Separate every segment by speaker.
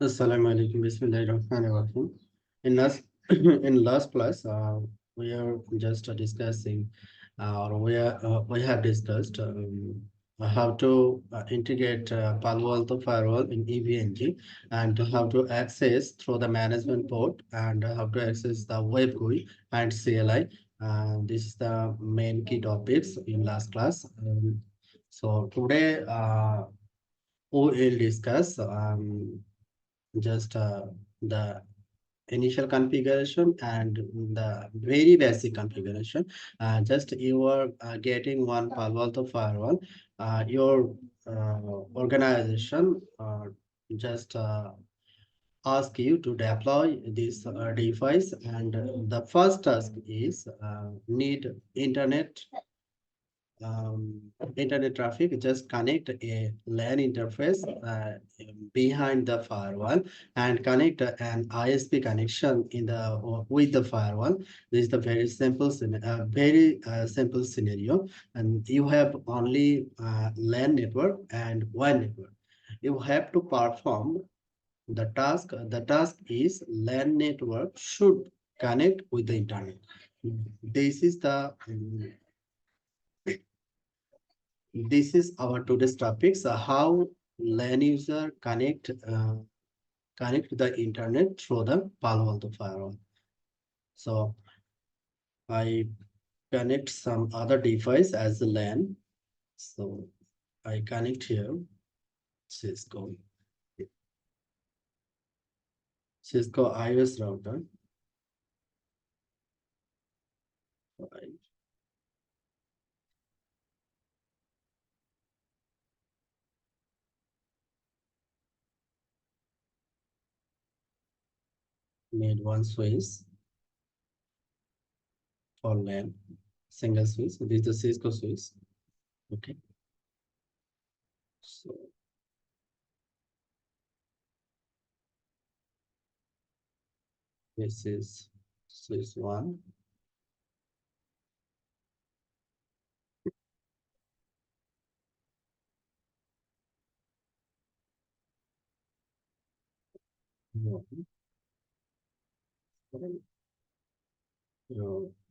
Speaker 1: Assalamu alaikum. Bismillahirrahmanirrahim. In last in last class, we are just discussing, or we have discussed how to integrate Palo Alto firewall in EVNG, and how to access through the management port, and how to access the web GUI and CLI. This is the main key topics in last class. So today, we will discuss. Just the initial configuration and the very basic configuration. Just you are getting one Palo Alto firewall. Your organization just ask you to deploy this device, and the first task is need um, internet traffic. Just connect a LAN interface behind the firewall and connect an ISP connection in the with the firewall. This is the very simple scenario, and you have only LAN network and one network. You have to perform the task. The task is LAN network should connect with the internet. This is the This is our today's topic. So how LAN user connect to the internet through the Palo Alto firewall. So I connect some other device as a LAN. So I connect here Cisco iOS router. I made one switch for LAN, single switch. So this is the Cisco switch. Okay. So this is switch one.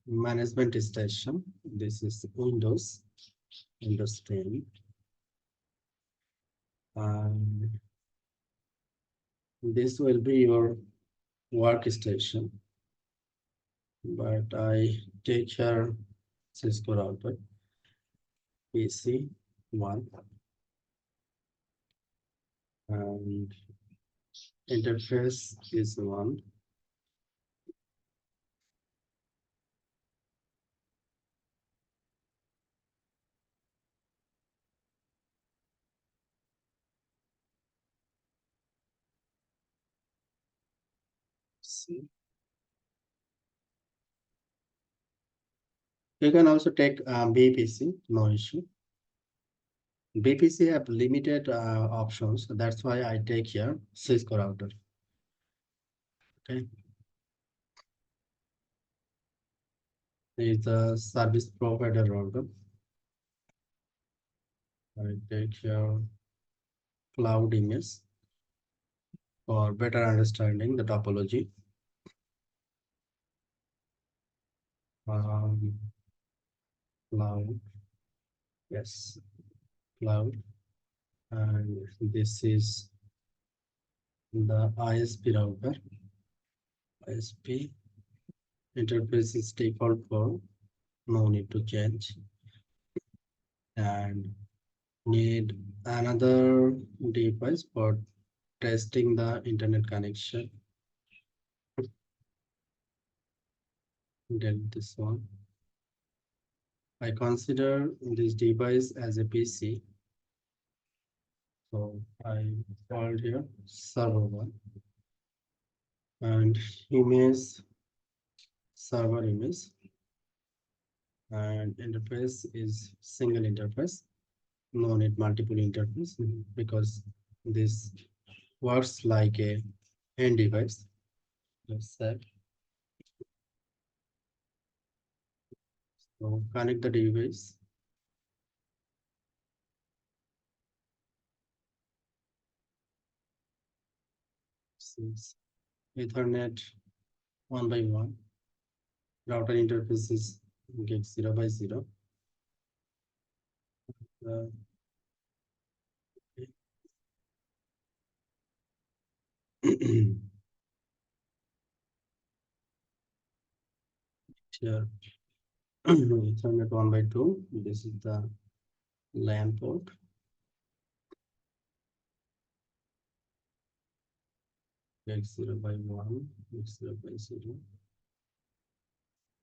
Speaker 1: Management station. This is Windows 10. And this will be your workstation. But I take here Cisco router, PC 1, and interface is 1. See. You can also take BPC, no issue. BPC have limited options. That's why I take here Cisco router. Okay. It's a service provider router. I take here cloud image for better understanding the topology. Um, Cloud, yes, cloud, and this is the ISP router. ISP interface is default for, no need to change, and need another device for testing the internet connection. Delete this one. I consider this device as a PC, so I called here server one, and image server image, and interface is single interface, no need multiple interface, because this works like a end device. Let's say, so connect the device. is Ethernet 1 by 1. Router interface is get 0 by 0. Uh, here Ethernet 1 by 2. This is the LAN port. Get 0 by 1. Get 0 by 0.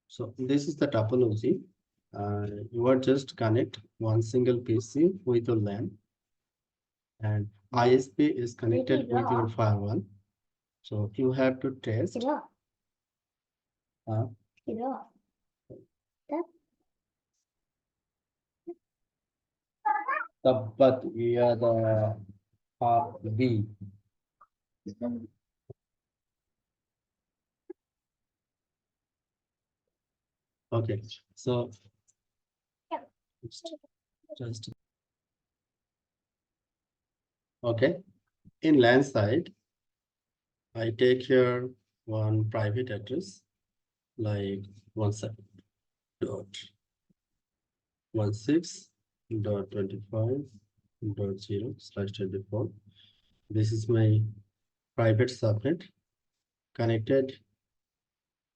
Speaker 1: So this is the topology. You are just connect one single PC with your LAN, and ISP is connected with your firewall. So you have to test. Uh, but we are the B. Okay, so just okay. In LAN side, I take here one private address like 17.16.25.0/24. This is my private subnet connected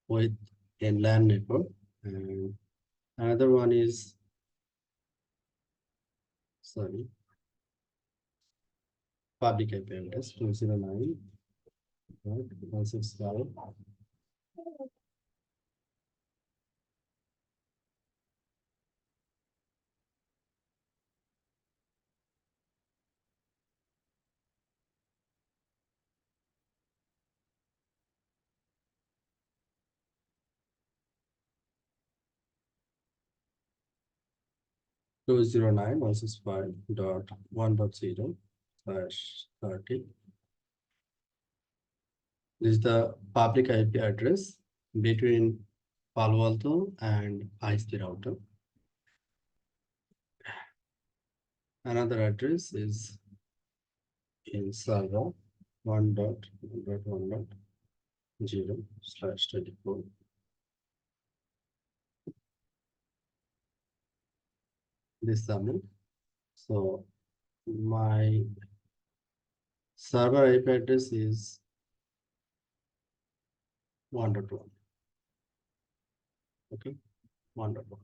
Speaker 1: with a LAN network. And another one is, sorry, public IP address 209.165. 209.165.1.0/30. This is the public IP address between Palo Alto and ISP router. Another address is in server 1.1.1.0/24. This subnet. So my server IP address is 1.1. Okay, 1.1.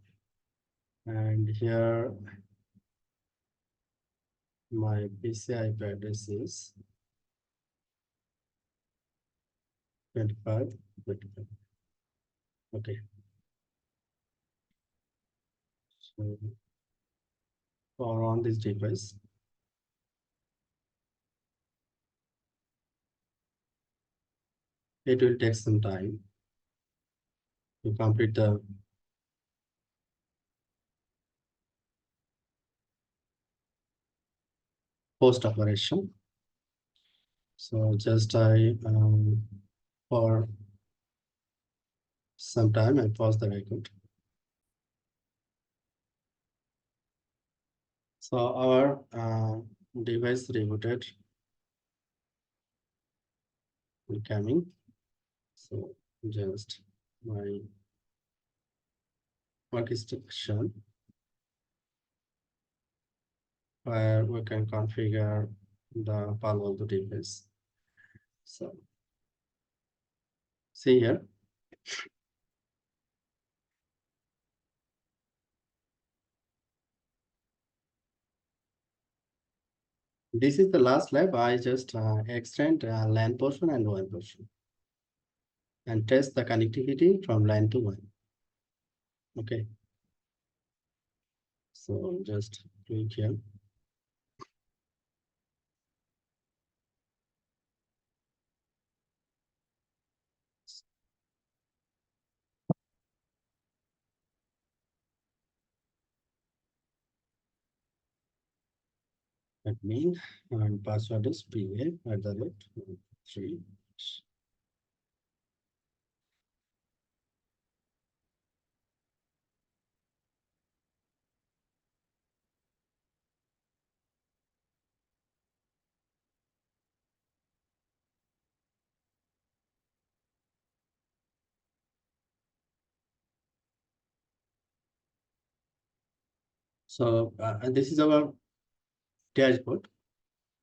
Speaker 1: And here my PC IP address is 25. Okay, so for on this device, it will take some time to complete the post operation. So just for some time I pause the record. So our device rebooted coming. So just my workstation where we can configure the Palo Alto device. So see here. This is the last lab. I just extend LAN portion and WAN portion and test the connectivity from LAN to WAN. Okay. So just click here. Admin and password is PA@3. So and this is our dashboard.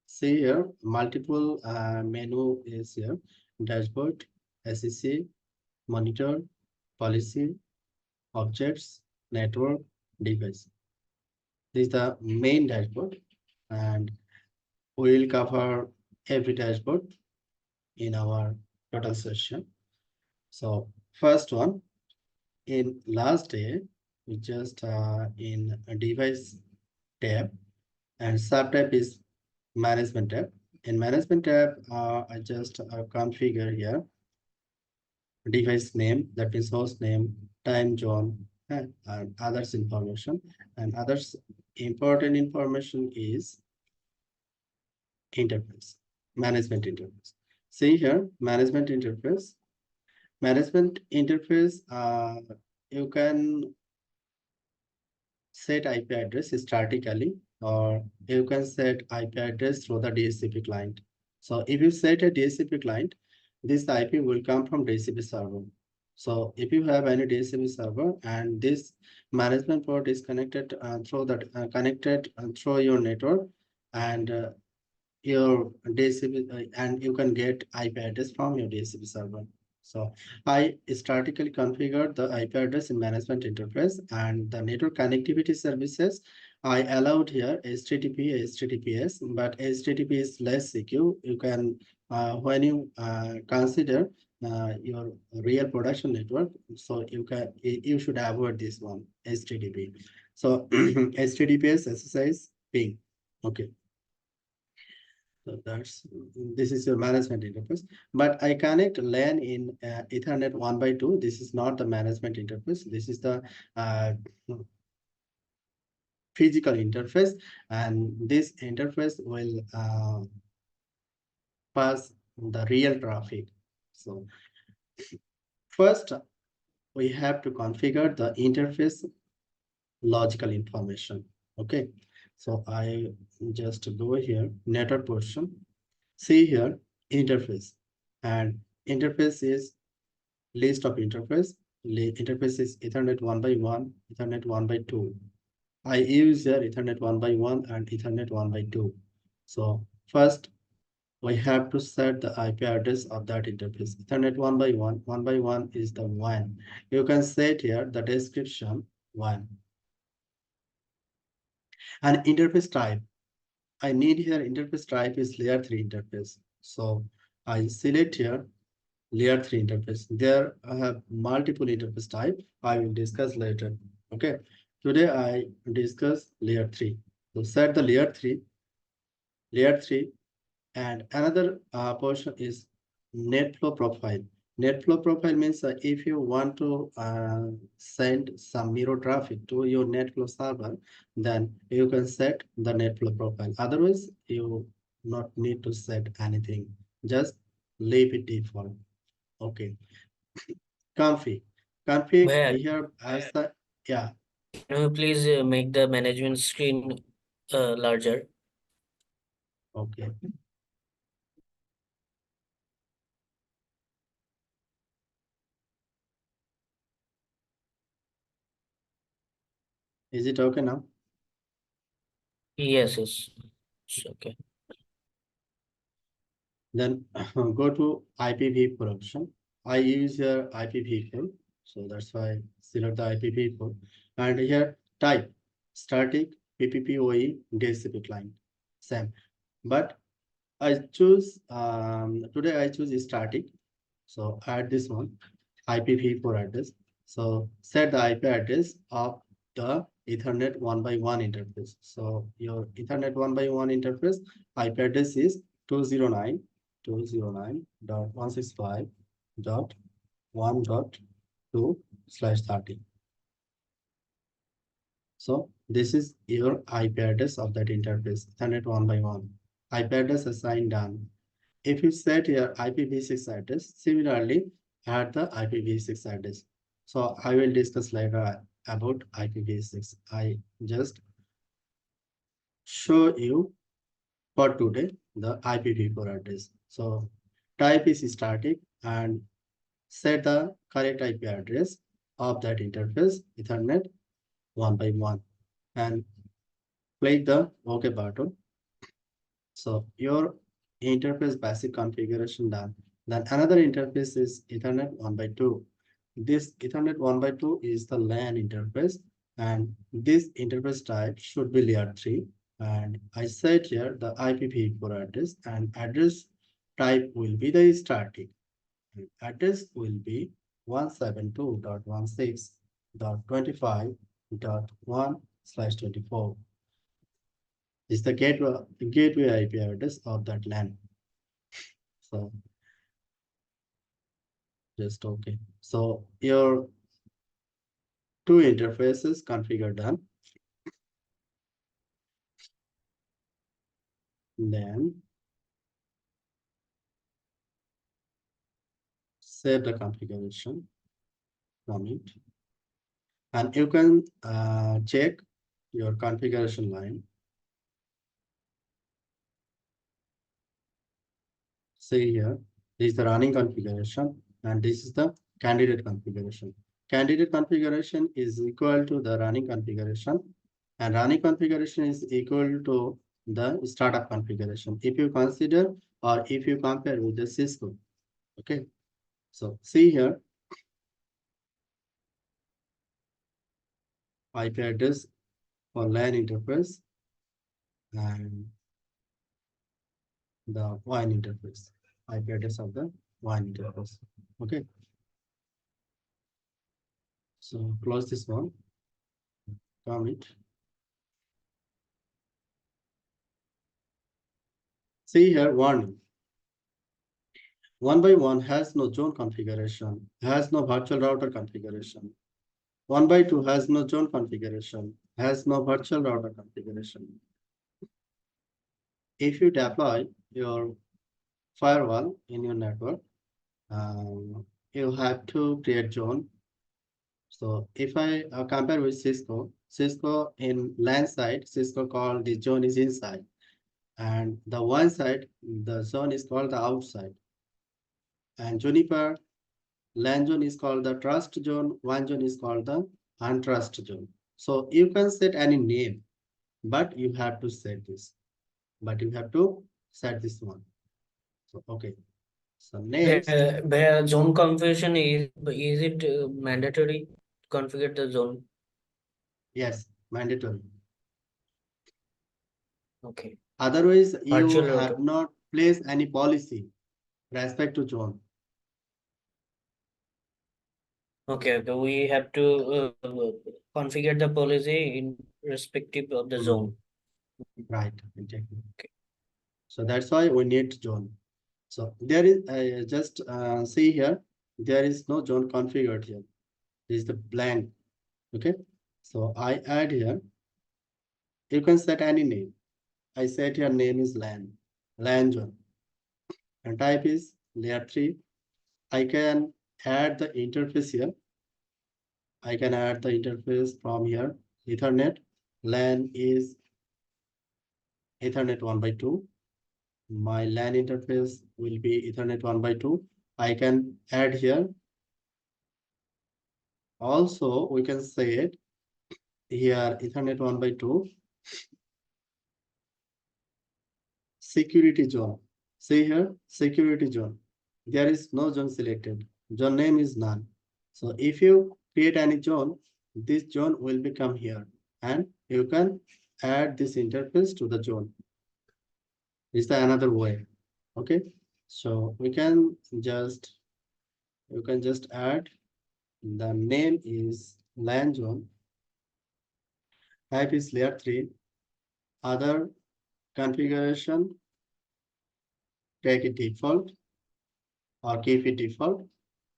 Speaker 1: See here, multiple menu is here. Dashboard, SEC, monitor, policy, objects, network, device. This is the main dashboard, and we will cover every dashboard in our total session. So first one, in last day, we just in a device tab, and subtype is management tab. In management tab, I just configure here device name, that means host name, time zone, and others information. And others important information is interface, management interface. See here, management interface. Management interface, you can set IP address statically, or you can set IP address through the DHCP client. So if you set a DHCP client, this IP will come from DHCP server. So if you have any DHCP server and this management port is connected connected through your network, and your DHCP and you can get IP address from your DHCP server. So I statically configured the IP address in management interface, and the network connectivity services I allowed here HTTP, HTTPS, but HTTP is less secure. You can when you consider your real production network, so you should avoid this one HTTP. So HTTPS exercise ping. Okay. So this is your management interface. But I connect LAN in Ethernet 1x2. This is not the management interface. This is the physical interface, and this interface will pass the real traffic. So first, we have to configure the interface logical information. Okay, so I just go here, network portion. See here, interface, and interface is list of interface. Interface is Ethernet 1x1, Ethernet 1x2. I use here Ethernet 1x1 and Ethernet 1x2. So first, we have to set the IP address of that interface. Ethernet 1x1, 1x1 is the one. You can set here the description 1. And interface type, I need here interface type is layer 3 interface. So I select here layer 3 interface. There I have multiple interface type. I will discuss later. Okay. Today I discuss layer 3. So set the layer 3, and another portion is net flow profile. Net flow profile means if you want to send some mirror traffic to your net flow server, then you can set the net flow profile. Otherwise, you not need to set anything. Just leave it default. Okay. Config. Config
Speaker 2: Where
Speaker 1: here as the, yeah.
Speaker 2: can you please make the management screen larger?
Speaker 1: Okay. Is it okay now?
Speaker 2: Yes, yes. Okay.
Speaker 1: Then go to IPv4 option. I use here IPv4, so that's why I select the IPv4. And here type static PPPoE DHCP client, same. But I choose today I choose static. So add this one IPv4 address. So set the IP address of the Ethernet 1x1 interface. So your Ethernet 1x1 interface IP address is 209.165.1.2/30. So this is your IP address of that interface, Ethernet 1x1. IP address assigned done. If you set your IPv6 address, similarly add the IPv6 address. So I will discuss later about IPv6. I just show you for today the IPv4 address. So type is static and set the correct IP address of that interface, Ethernet 1x1. And click the OK button. So your interface basic configuration done. Then another interface is Ethernet 1x2. This Ethernet 1x2 is the LAN interface, and this interface type should be layer 3. And I said here the IPv4 address, and address type will be the static. And address will be 172.16.25.1/24 is the gateway IP address of that LAN. So just okay. So your two interfaces configured done. Then save the configuration from it. And you can check your configuration line. See here, this is the running configuration, and this is the candidate configuration. Candidate configuration is equal to the running configuration, and running configuration is equal to the startup configuration. If you consider or if you compare with the Cisco, okay. So see here, IP address for LAN interface and the WAN interface, IP address of the WAN interface. Okay, so close this one, commit. See here, warning. 1x1 has no zone configuration, has no virtual router configuration. 1x2 has no zone configuration, has no virtual router configuration. If you deploy your firewall in your network, you have to create zone. So if I compare with Cisco in LAN side, Cisco called the zone is inside, and the one side, the zone is called the outside. And Juniper LAN zone is called the trust zone, WAN zone is called the untrust zone. So you can set any name, but you have to set this. But you have to set this one. So okay. So next,
Speaker 2: Where zone configuration is it mandatory to configure the zone?
Speaker 1: yes, mandatory.
Speaker 2: Okay.
Speaker 1: Otherwise, you
Speaker 2: Virtual
Speaker 1: have
Speaker 2: router.
Speaker 1: not placed any policy respect to zone.
Speaker 2: Okay, so we have to configure the policy in respective of the
Speaker 1: Hmm,
Speaker 2: zone.
Speaker 1: right, exactly.
Speaker 2: Okay.
Speaker 1: So that's why we need zone. So there is just see here, there is no zone configured here. This is the blank. Okay. So I add here. You can set any name. I set your name is LAN zone, and type is layer 3. I can add the interface here. I can add the interface from here. Ethernet. LAN is Ethernet 1x2. My LAN interface will be Ethernet 1x2. I can add here. Also, we can say it here Ethernet 1x2 security zone. See here, security zone. There is no zone selected. Zone name is none. So if you create any zone, this zone will become here, and you can add this interface to the zone. Is the another way. Okay. So we can just, you can just add the name is LAN zone. Type is layer 3. Other configuration, take it default or keep it default.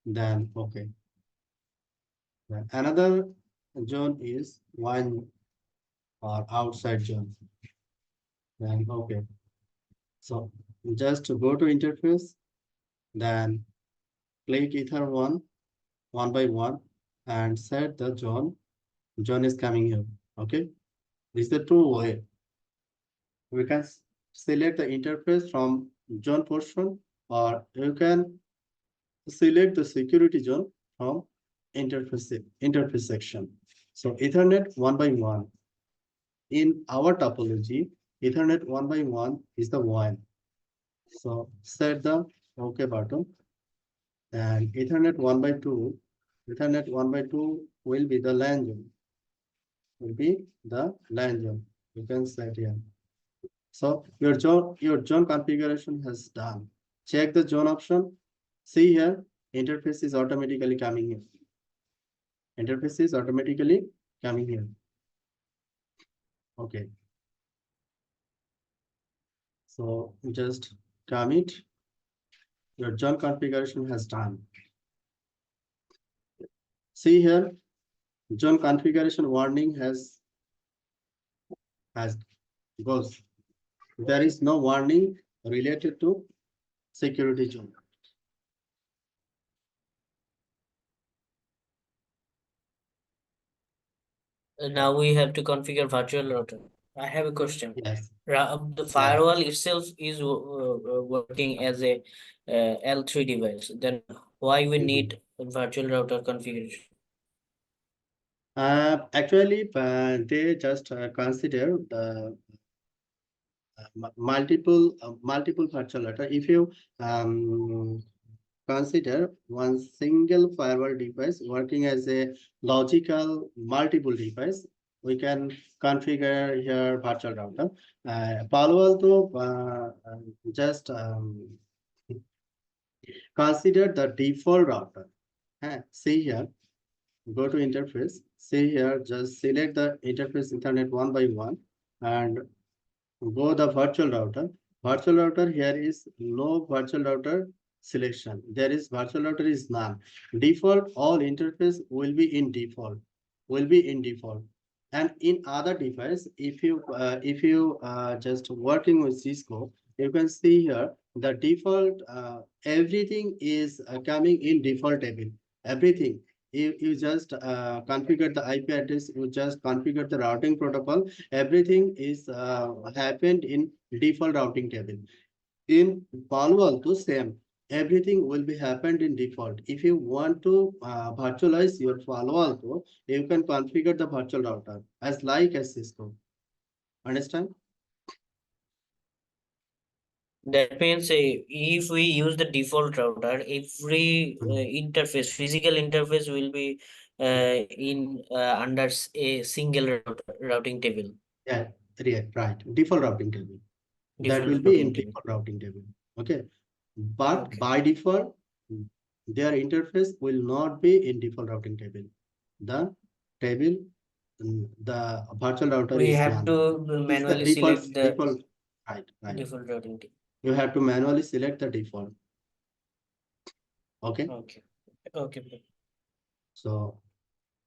Speaker 1: Then okay. Then another zone is one or outside zone. Then okay. So just to go to interface, then click ether 1x1 and set the zone. Zone is coming here. Okay. This is the two way. We can select the interface from zone portion, or you can select the security zone from interface section. So Ethernet 1x1. in our topology, Ethernet 1 by 1 is the 1. So set the OK button, and Ethernet 1 by 2, Ethernet 1 by 2 will be the LAN zone. Will be the LAN zone. You can set here. So your zone configuration has done. Check the zone option. See here, interface is automatically coming here. Interface is automatically coming here. Okay. So just commit. Your zone configuration has done. See here, zone configuration warning has goes. There is no warning related to security zone.
Speaker 2: Now we have to configure virtual router. I have a question.
Speaker 1: Yes.
Speaker 2: The
Speaker 1: Yeah.
Speaker 2: firewall itself is working as a L3 device. Then why we need a virtual router configuration?
Speaker 1: Actually, they just consider the multiple virtual router. If you consider one single firewall device working as a logical multiple device, we can configure here virtual router. Palo Alto just consider the default router. See here, go to interface. See here, just select the interface Ethernet 1 by 1 and go the virtual router. Virtual router here is no virtual router selection. There is virtual router is none. Default all interface will be in default. Will be in default. And in other device, if you just working with Cisco, you can see here the default everything is coming in default table. Everything. You just configure the IP address. You just configure the routing protocol. Everything is happened in default routing table. In Palo Alto, same. Everything will be happened in default. If you want to virtualize your Palo Alto, you can configure the virtual router as like as Cisco. Understand?
Speaker 2: That means if we use the default router, every physical interface will be under a single routing table.
Speaker 1: Yeah, right. Default routing table. That will
Speaker 2: Default
Speaker 1: be in
Speaker 2: routing table.
Speaker 1: default routing table. Okay. But
Speaker 2: Okay.
Speaker 1: by default, their interface will not be in default routing table. The table, the virtual router
Speaker 2: We
Speaker 1: is
Speaker 2: have
Speaker 1: none.
Speaker 2: to
Speaker 1: It's the
Speaker 2: manually
Speaker 1: default,
Speaker 2: select the
Speaker 1: default, right.
Speaker 2: default routing table.
Speaker 1: You have to manually select the default. Okay.
Speaker 2: Okay. Okay.
Speaker 1: So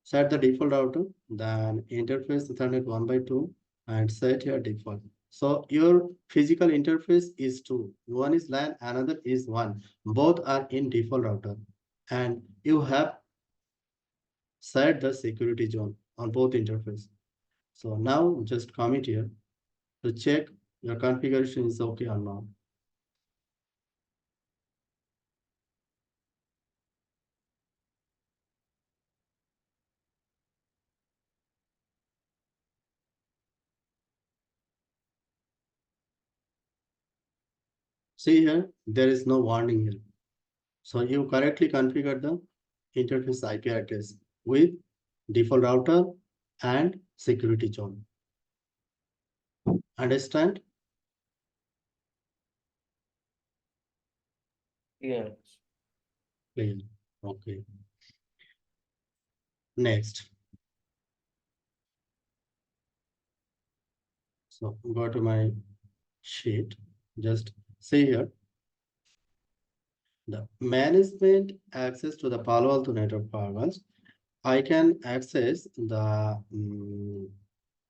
Speaker 1: set the default router, then interface Ethernet 1 by 2 and set your default. So your physical interface is two. One is LAN, another is one. Both are in default router. And you have set the security zone on both interface. So now just commit here to check your configuration is okay or not. See here, there is no warning here. So you correctly configure the interface IP address with default router and security zone. Understand?
Speaker 2: Yeah.
Speaker 1: Clear. Okay. Next. So go to my sheet. Just see here. The management access to the Palo Alto network firewalls. I can access the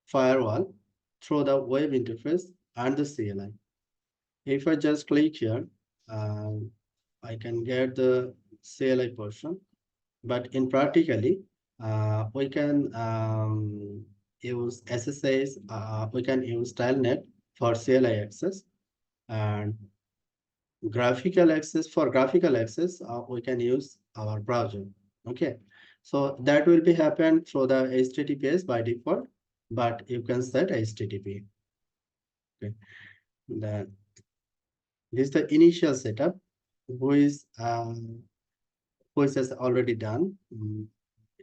Speaker 1: firewall through the web interface and the CLI. If I just click here, I can get the CLI portion, but in practically, we can use SSAs, we can use Telnet for CLI access, and graphical access, we can use our browser. Okay, so that will be happen through the HTTPS by default. but you can set HTTP. Okay. Then this is the initial setup, who is has already done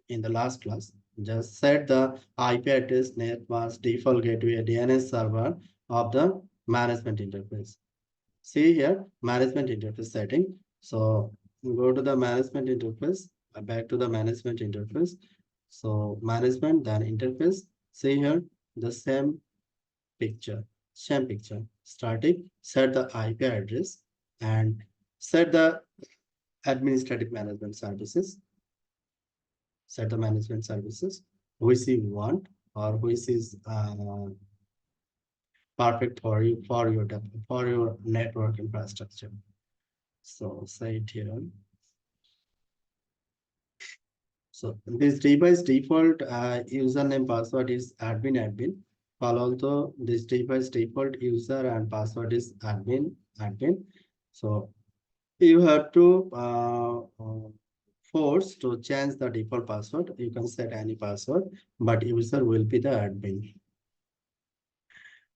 Speaker 1: in the last class. Just set the IP address, net mask, default gateway, DNS server of the management interface. See here, management interface setting. So go to the management interface, back to the management interface. So management, then interface. See here, the same picture. Static, set the IP address and set the administrative management services. Set the management services which you want or which is perfect for you for your network infrastructure. So say it here. So this device default username password is admin. Palo Alto, this device default user and password is admin. So you have to force to change the default password. You can set any password, but user will be the admin.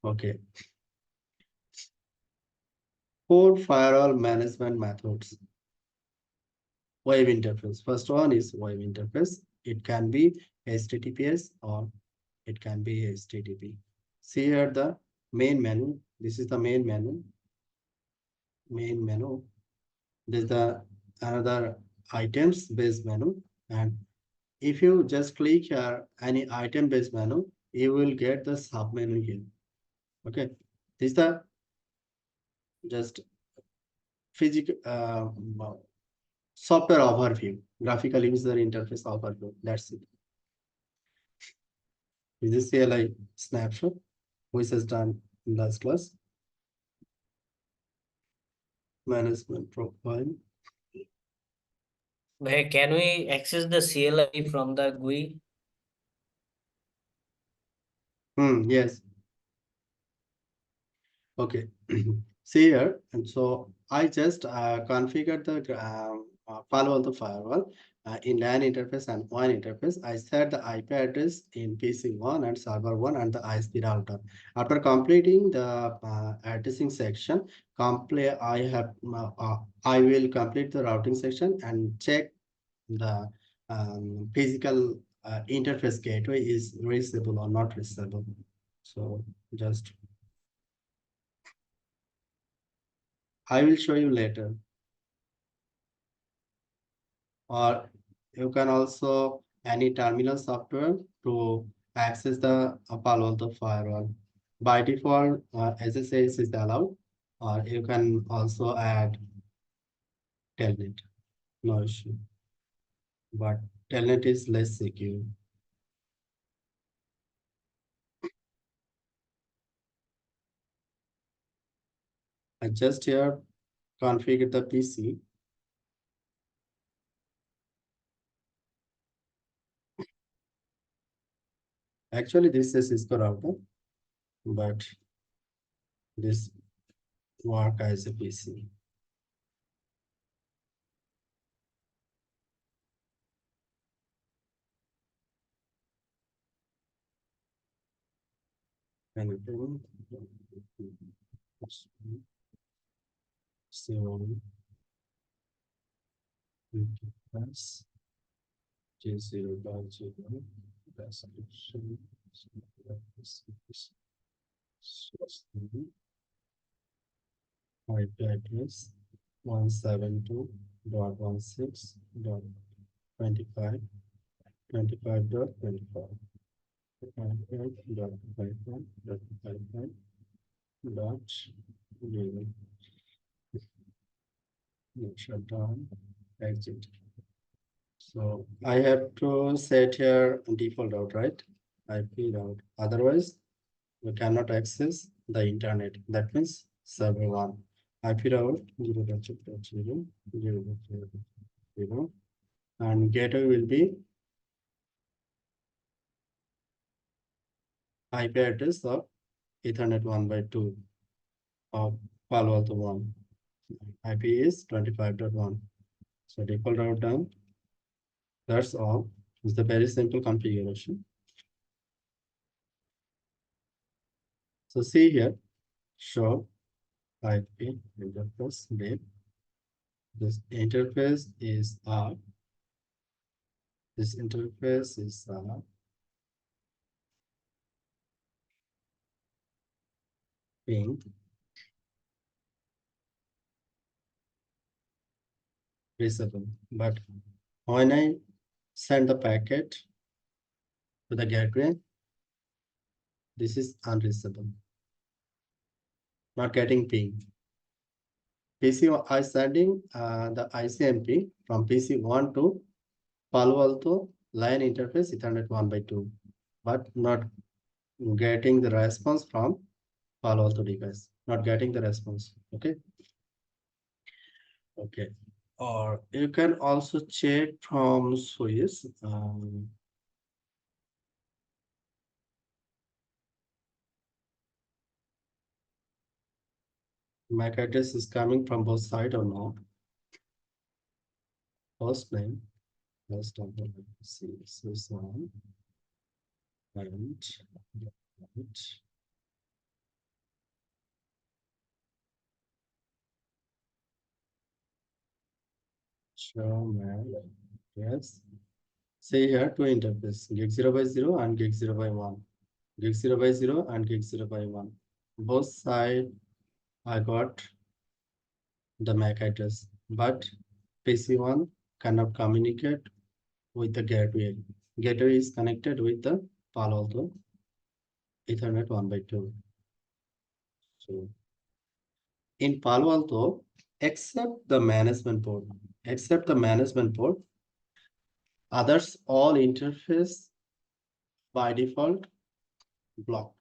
Speaker 1: Okay. 4 firewall management methods. Web interface. First one is web interface. It can be HTTPS or it can be HTTP. See here the main menu. This is the main menu. Main menu. This is the another items based menu. And if you just click here any item based menu, you will get the sub menu here. Okay. This is the just physical software overview, graphical user interface overview. That's it. This is CLI snapshot, which is done in last class. Management profile.
Speaker 2: Where can we access the CLI from the GUI?
Speaker 1: Yes. Okay. See here, and so I just configured the Palo Alto firewall in LAN interface and WAN interface. I set the IP address in PC1 and server 1 and the ISP router. After completing the addressing section, I will complete the routing section and check the physical interface gateway is reachable or not reachable. So just I will show you later. Or you can also any terminal software to access the Palo Alto firewall. By default, SSH is allowed, or you can also add telnet, no issue. But telnet is less secure. I just here configure the PC. Actually, this is Cisco router, but this work as a PC. Anything. So, plus J0.0 resolution IP address 172.16.25.25.25 dot 0 shutdown exit. So I have to set here default route, right? IP route. Otherwise, we cannot access the internet. That means server one. IP route 0.0.0 and gateway will be IP address of Ethernet 1/2 of Palo Alto 1. IP is 25.1. So default route done. That's all. It's the very simple configuration. So see here, show IP interface name. This interface is R. This interface is ping reachable. But when I send the packet to the gateway, this is unreachable, not getting ping. PCI sending the ICMP from PC1 to Palo Alto line interface Ethernet 1/2, but not getting the response from Palo Alto device, not getting the response. Okay. Okay. Or you can also check from Swiss. MAC address is coming from both sides or not. First name, first of the Swiss one, and show MAC address. See here two interface, gig 0/0 and gig 0/1. Gig 0/0 and gig 0/1. Both side I got the MAC address, but PC1 cannot communicate with the gateway. Gateway is connected with the Palo Alto Ethernet 1/2. So in Palo Alto, except the management port, others all interface by default block,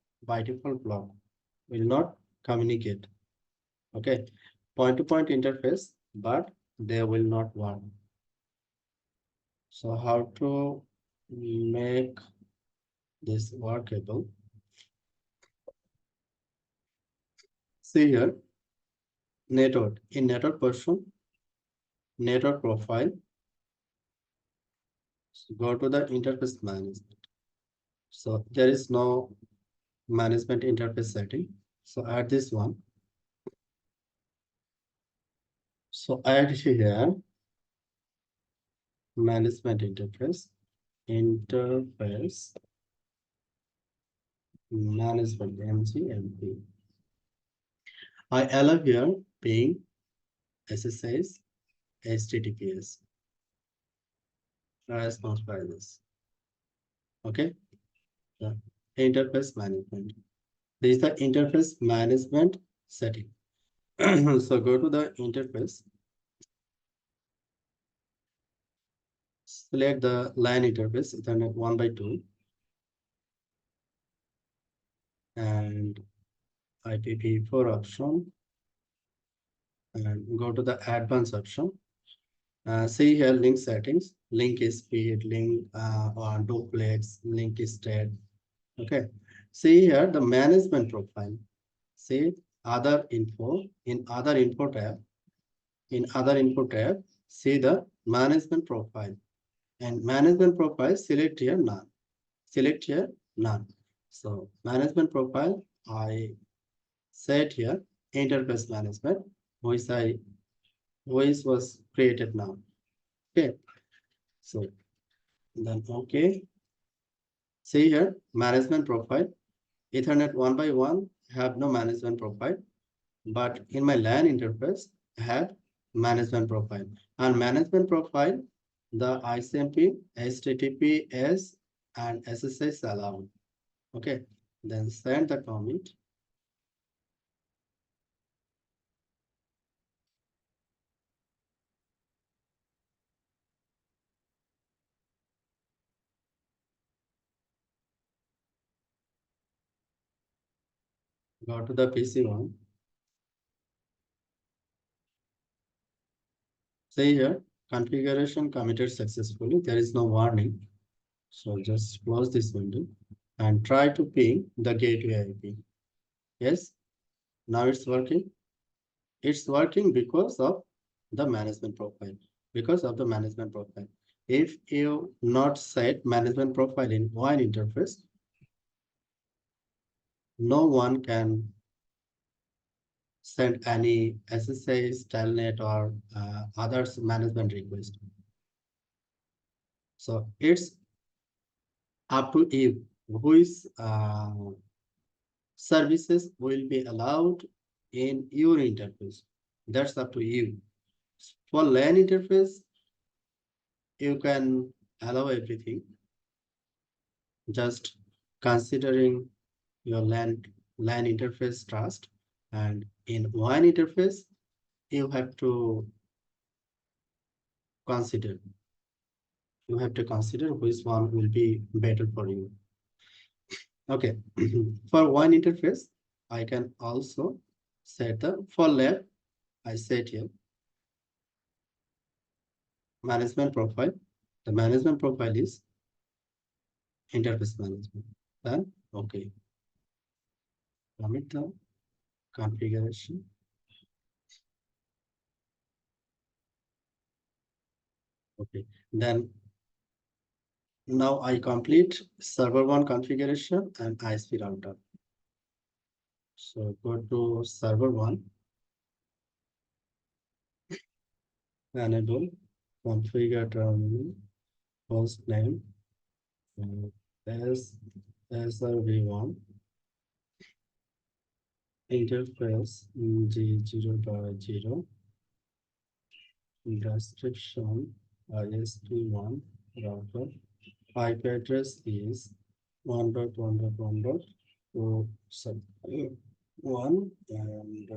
Speaker 1: will not communicate. Okay, point-to-point interface, but they will not work. So how to make this workable? See here, network. In network portion, network profile, so go to the interface management. So there is no management interface setting. So add this one. So add here management interface management MGMP. I allow here ping SSH HTTPS response files. Okay, the interface management. This is the interface management setting. So go to the interface, select the LAN interface Ethernet 1/2 and IPv4 option, and go to the advanced option. See here link settings, link is speed, link on duplex, link is state. Okay, see here the management profile. See other info, in other info tab, see the management profile, and management profile, select here none, select here none. So management profile, I set here interface management, which was created now. Okay, so then okay, see here management profile, Ethernet 1/1 have no management profile, but in my LAN interface I have management profile, and management profile, the ICMP, HTTPS and SSH allowed. Okay, then send the commit. Go to the PC1. See here, configuration committed successfully. There is no warning. So just close this window and try to ping the gateway IP. Yes, now it's working. It's working because of the management profile. Because of the management profile. If you not set management profile in one interface, no one can send any SSH, telnet, or others management request. So it's up to you which services will be allowed in your interface. That's up to you. For LAN interface, you can allow everything, just considering your LAN interface trust. And in WAN interface, you have to consider which one will be better for you. Okay, for WAN interface, I can also set the for lab. I set here management profile. The management profile is interface management. Then okay, commit the configuration. Okay, then now I complete server one configuration and ISP router. So go to server one, enable configure terminal host name as SRV1 interface G0.0 description ISP1 router. IP address is 1.1.1.2 and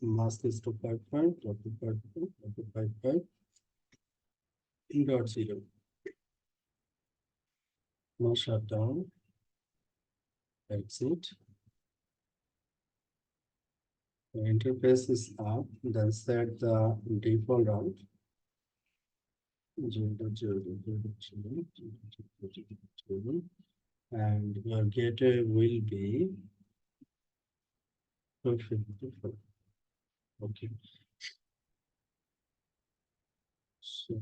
Speaker 1: mask is 255.255.255.0. No shutdown, exit. The interface is up, then set the default route 0.0.0.0.0, and your gateway will be 254. Okay, so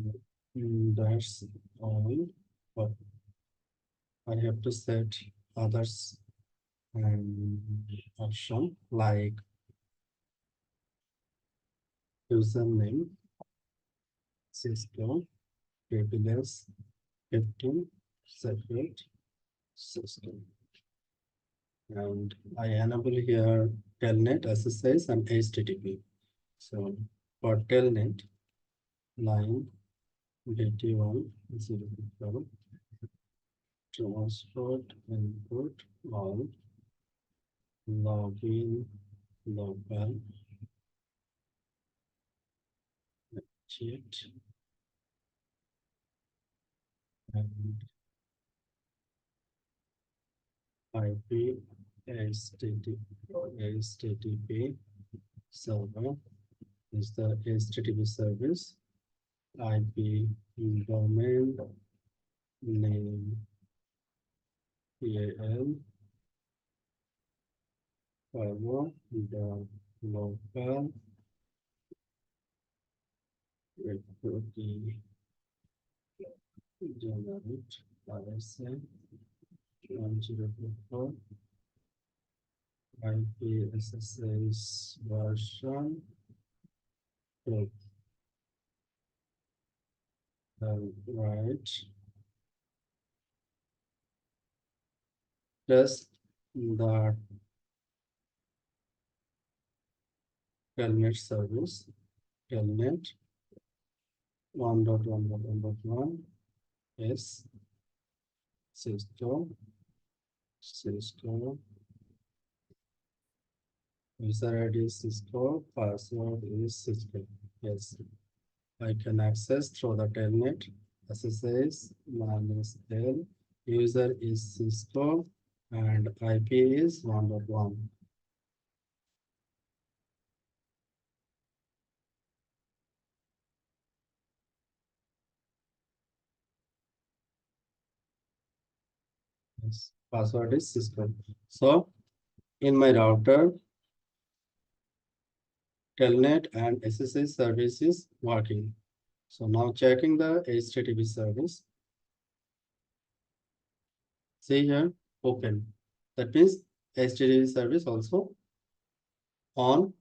Speaker 1: that's all. But I have to set others option like username, Cisco, privilege, 15, separate system. And I enable here telnet, SSH, and HTTP. So for telnet, line 81.0.0, transport input all, login, local, cheat, and IP HTTP server is the HTTP service. IP domain name PAL firewall the local equity generate RSA 1024 IP SSH version right test the telnet service telnet 1.1.1.1 is Cisco user ID is Cisco, password is Cisco. Yes, I can access through the telnet. SSH -L. User is Cisco and IP is 1.1. Yes, password is Cisco. So in my router, telnet and SSH service is working. So now checking the HTTP service. See here, open. That means HTTP service also on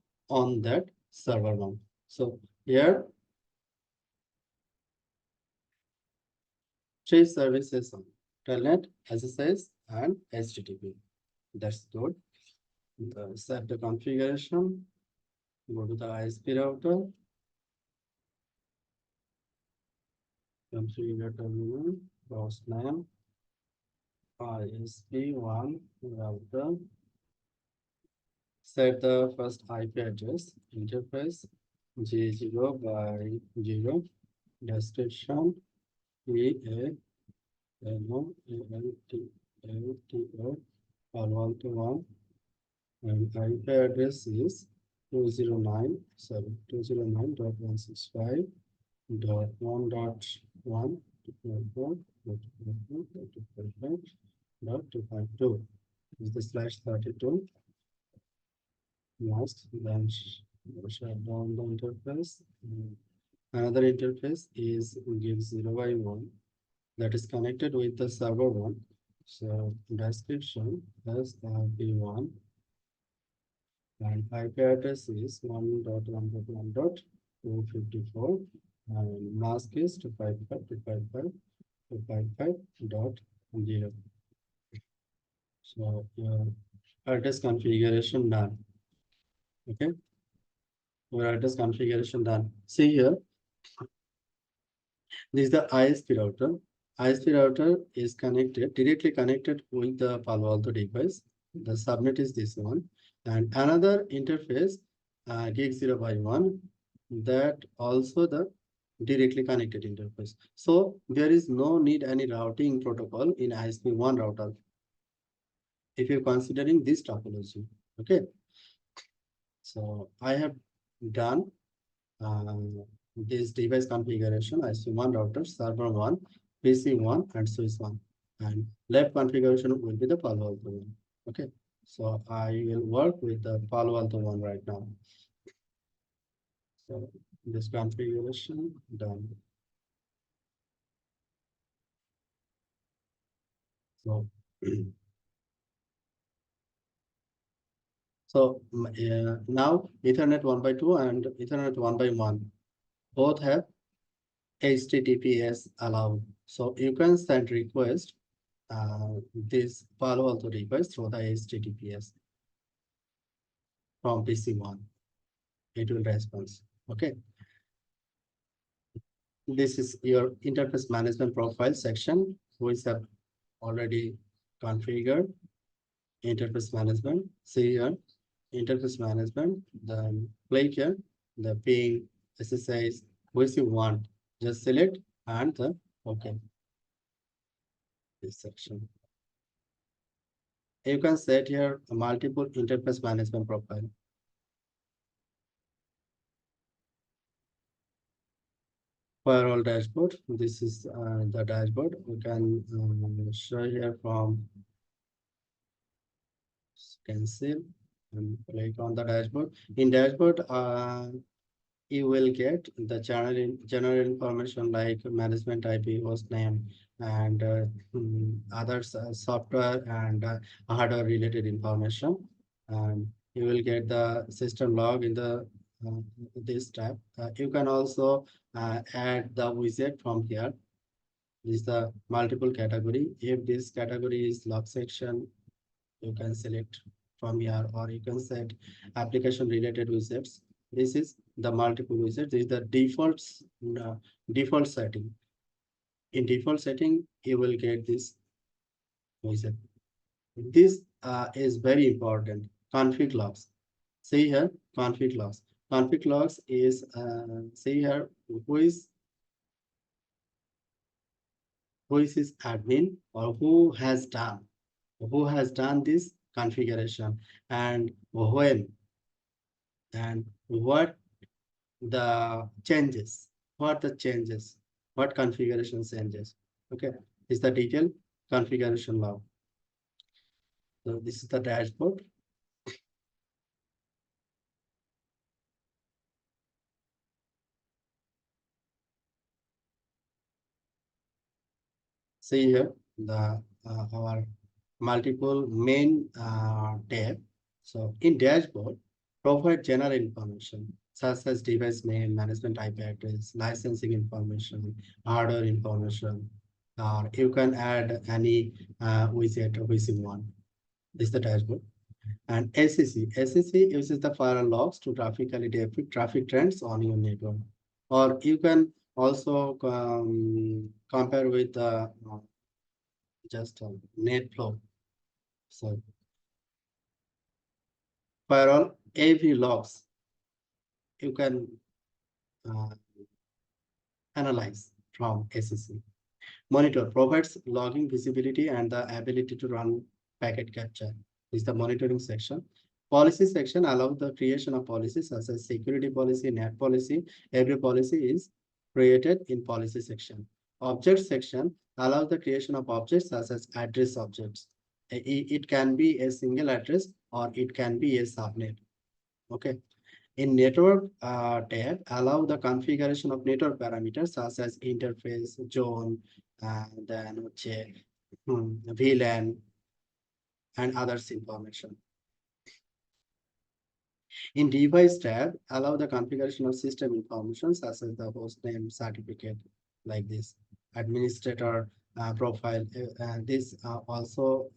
Speaker 1: that server one. So here three services on Telnet, SSH, and HTTP. That's good. Set the configuration. Go to the ISP router. Configure terminal. Host name. ISP1 router. Set the first IP address. Interface G0 by 0. Description EA Hello, ALTO, Palo Alto 1, and IP address is 209.165.1.1.255.255.252 is the /32 mask, then shut down the interface. Another interface is give 0 by 1 that is connected with the server one. So description as B1 and IP address is 1.1.1.254 and mask is 255.255.255.0. So your address configuration done. Okay, your address configuration done. See here, this is the ISP router. ISP router is connected, directly connected with the Palo Alto device. The subnet is this one. And another interface, gig 0 by 1, that also the directly connected interface. So there is no need any routing protocol in ISP1 router if you're considering this topology. Okay. So I have done this device configuration ISP1 router, server 1, PC 1, and switch 1. And lab configuration will be the Palo Alto one. Okay. So I will work with the Palo Alto one right now. So this configuration done. So, now Ethernet 1 by 2 and Ethernet 1 by 1 both have HTTPS allowed. So you can send request this Palo Alto request through the HTTPS from PC1. It will respond. Okay. This is your interface management profile section, which have already configured interface management. See here, interface management, then click here, the ping, SSH, which you want. Just select and the OK. This section. You can set here a multiple interface management profile. Firewall dashboard. This is the dashboard. We can show here from cancel and click on the dashboard. In dashboard, you will get the general information like management IP, host name, and other software and hardware related information. And you will get the system log in the this tab. You can also add the widget from here. This is the multiple category. If this category is log section, you can select from here, or you can set application related widgets. This is the multiple widgets. This is the default setting. In default setting, you will get this widget. This is very important. Config logs. See here, config logs. Config logs is see here who is his admin or who has done this configuration and when and what the changes, what configuration changes. Okay, is the detailed configuration log. So this is the dashboard. See here the our multiple main tab. So in dashboard, provide general information such as device name, management IP address, licensing information, order information. You can add any widget which you want. This is the dashboard. And SEC uses the firewall logs to graphically depict traffic trends on your network. Or you can also compare with the just net flow. So firewall AV logs you can uh, analyze from SEC. Monitor provides logging visibility and the ability to run packet capture. This is the monitoring section. Policy section allows the creation of policies such as security policy, net policy. Every policy is created in policy section. Object section allows the creation of objects such as address objects. It can be a single address or it can be a subnet. Okay. In network tab, allow the configuration of network parameters such as interface, zone, then VLAN, and others information. In device tab, allow the configuration of system information such as the host name certificate, like this, administrator profile. This also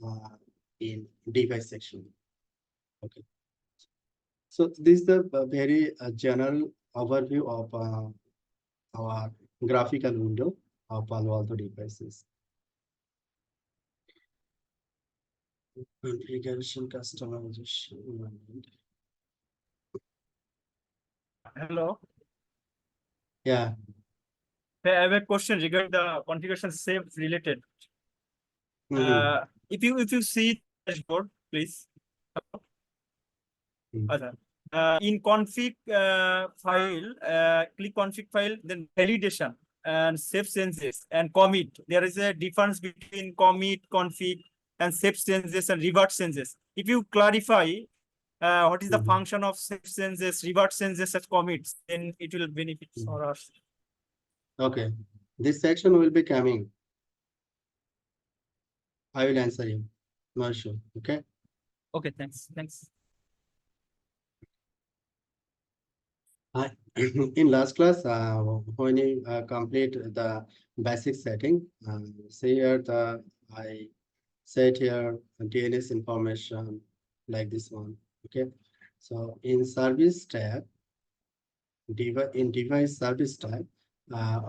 Speaker 1: in device section. Okay. So this is the very general overview of our graphical window of Palo Alto devices. Configuration customization.
Speaker 3: Hello.
Speaker 1: Yeah.
Speaker 3: Hey, I have a question regarding the configuration save related.
Speaker 1: Mhm.
Speaker 3: If you see dashboard, please.
Speaker 1: Mhm.
Speaker 3: In config file, click config file, then validation and save changes and commit. There is a difference between commit, config, and save changes and revert changes. If you clarify what is the
Speaker 1: Mhm.
Speaker 3: function of save changes, revert changes, and commits, then it will benefit for us.
Speaker 1: Okay. This section will be coming. I will answer you. No issue. Okay.
Speaker 3: Okay, thanks.
Speaker 1: In last class, when you complete the basic setting, see here I set here DNS information like this one. Okay. So in service tab, in device service tab,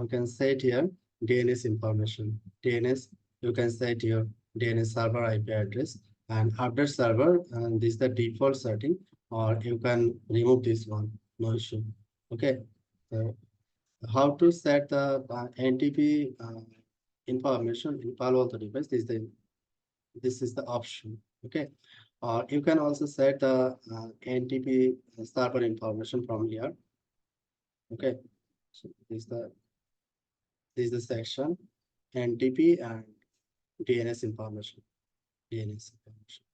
Speaker 1: you can set here DNS information. DNS, you can set your DNS server IP address and update server, and this is the default setting, or you can remove this one, no issue. Okay. So how to set the NTP information in Palo Alto device? This is the option. Okay. Or you can also set the NTP server information from here. Okay. So this is the section NTP and DNS information. DNS information.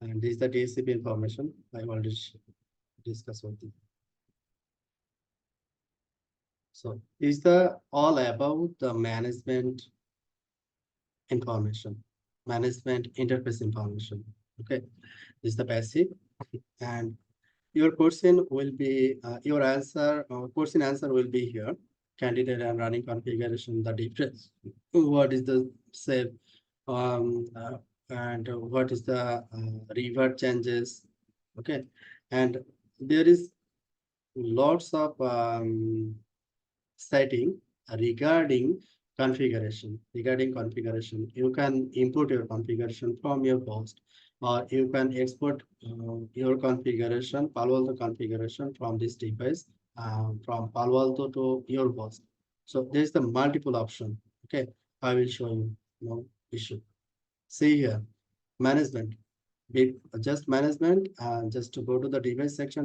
Speaker 1: And this is the DHCP information I already discussed with you. So is the all about the management information, management interface information. Okay, this is the basic, and your question will be your answer. Question answer will be here. Candidate and running configuration. The difference. What is the save? And what is the revert changes? Okay, and there is lots of setting regarding configuration. You can input your configuration from your host, or you can export your configuration, Palo Alto configuration from this device, from Palo Alto to your host. So there's the multiple option. Okay, I will show you. No issue. See here, management. Just management, just to go to the device section,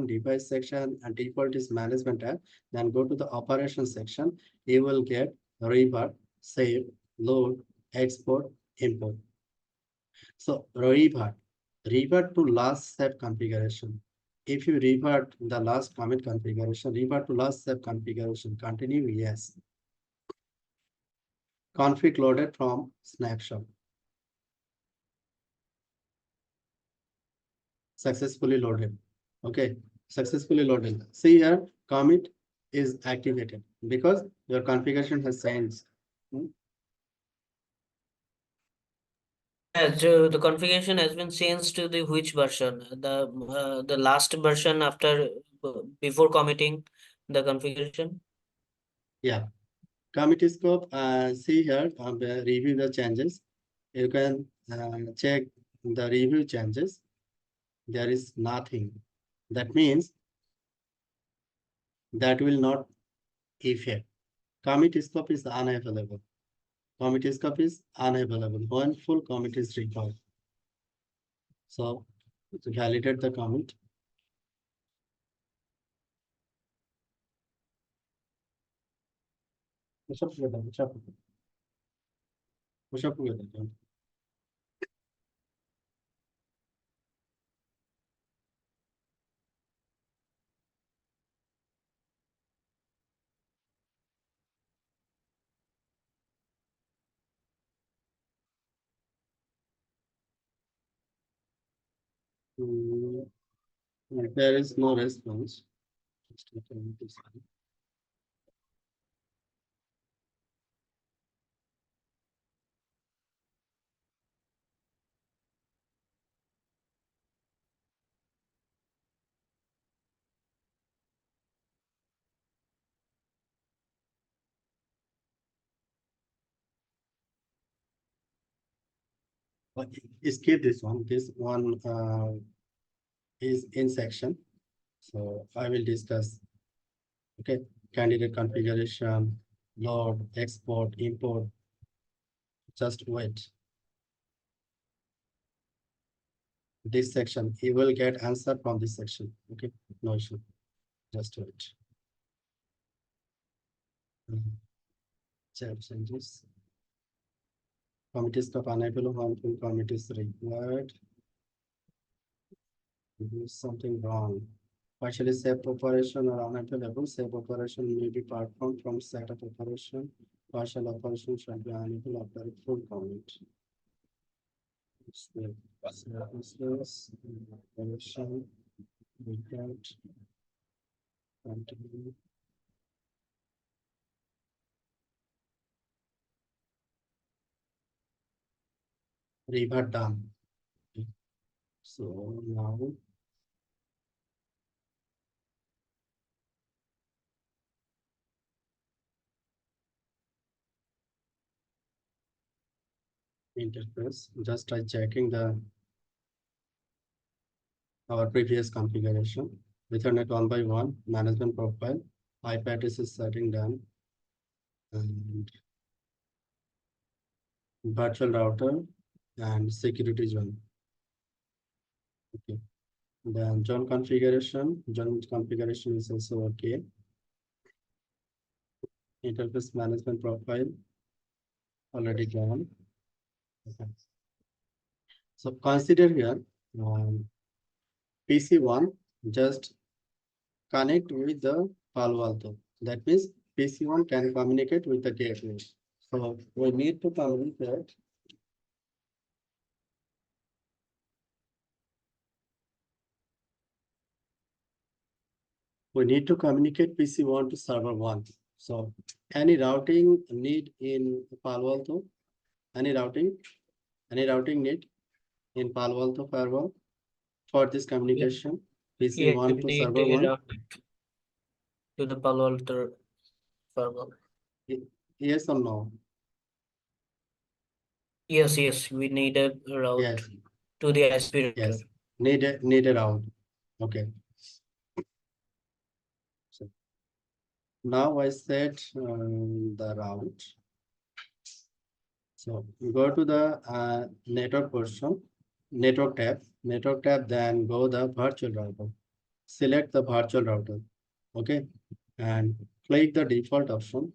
Speaker 1: and default is management tab. Then go to the operations section. You will get revert, save, load, export, import. So revert to last step configuration. If you revert the last commit configuration, revert to last step configuration. Continue, yes. config loaded from snapshot. Successfully loaded. Okay, successfully loaded. See here, commit is activated because your configuration has changed. Hmm.
Speaker 2: Yeah, so the configuration has been changed to the which version? The last version after before committing the configuration.
Speaker 1: Yeah, commit scope. See here, review the changes. You can check the review changes. There is nothing. That means that will not effect. Commit scope is unavailable. Commit scope is unavailable when full commit is required. So to validate the commit, push up together, push up, push up together. Mm, there is no response. Just open this one. But skip this one. This one is in section. So I will discuss. Okay, candidate configuration, load, export, import. Just wait. This section, you will get answer from this section. Okay, no issue. Just wait. Chat changes. Commit is unable, harmful commit is required. Do something wrong. Partially safe operation or unavailable. Safe operation may be performed from setup operation. Partial operation shall be unable after full commit. Services, operation, without continue. Revert done. So now interface. Just try checking the our previous configuration. Ethernet 1x1, management profile, IP address is setting done, and virtual router and security zone. Okay. Then zone configuration is also okay. Interface management profile already done. Okay. So consider here PC1 just connect with the Palo Alto. That means PC1 can communicate with the gateway. So we need to communicate. We need to communicate PC1 to server 1. So any routing need in Palo Alto, any routing need in Palo Alto firewall for this communication,
Speaker 2: Yeah,
Speaker 1: PC1
Speaker 2: we
Speaker 1: to
Speaker 2: need
Speaker 1: server 1.
Speaker 2: route to the Palo Alto firewall.
Speaker 1: Yes or no?
Speaker 2: Yes, we need a route
Speaker 1: Yes,
Speaker 2: to the ISP router.
Speaker 1: yes. Need a route. Okay. So now I set the route. So you go to the network portion, network tab, then go the virtual router. Select the virtual router. Okay. And click the default option.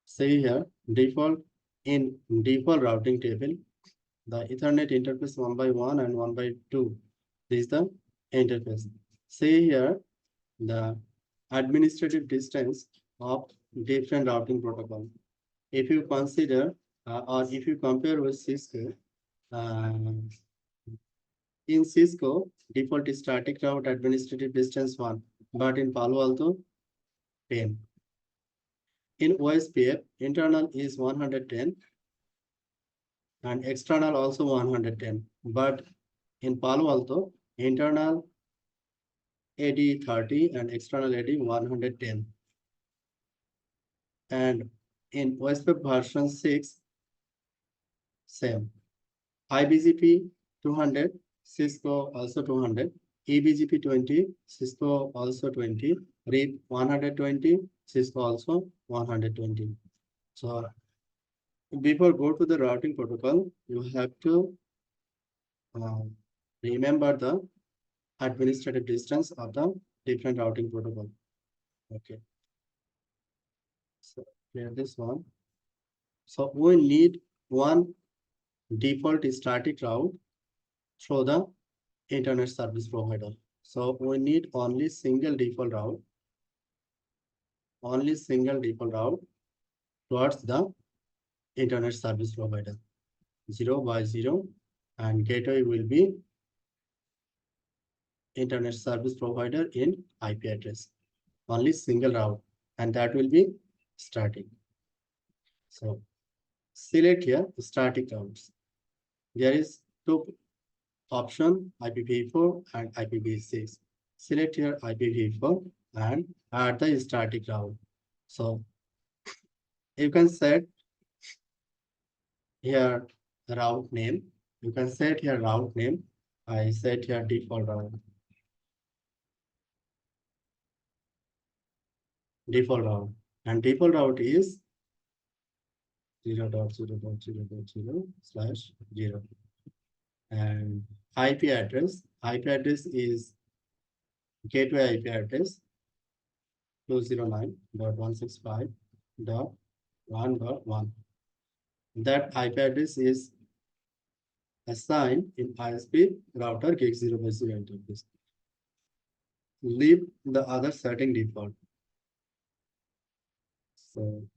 Speaker 1: See here, in default routing table, the Ethernet interface 1x1 and 1x2. This is the interface. See here, the administrative distance of different routing protocol. if you consider or if you compare with Cisco, in Cisco, default is static route administrative distance 1, but in Palo Alto, 10. In OSPF, internal is 110 and external also 110. But in Palo Alto, internal AD 30 and external AD 110. And in OSPF version 6, same. IBGP 200, Cisco also 200, EBGP 20, Cisco also 20, RIP 120, Cisco also 120. So before go to the routing protocol, you have to remember the administrative distance of the different routing protocol. Okay. So clear this one. So we need one default static route through the internet service provider. So we need only single default route towards the internet service provider, 0 by 0, and gateway will be internet service provider in IP address. Only single route, and that will be static. So select here static routes. There is two option, IPv4 and IPv6. Select here IPv4 and add the static route. So you can set here route name. You can set here route name. I set here default route. And default route is 0.0.0.0/0. And IP address is gateway IP address 209.165.1.1. That IP address is assigned in ISP router gig 0 by 0 interface. Leave the other setting default. So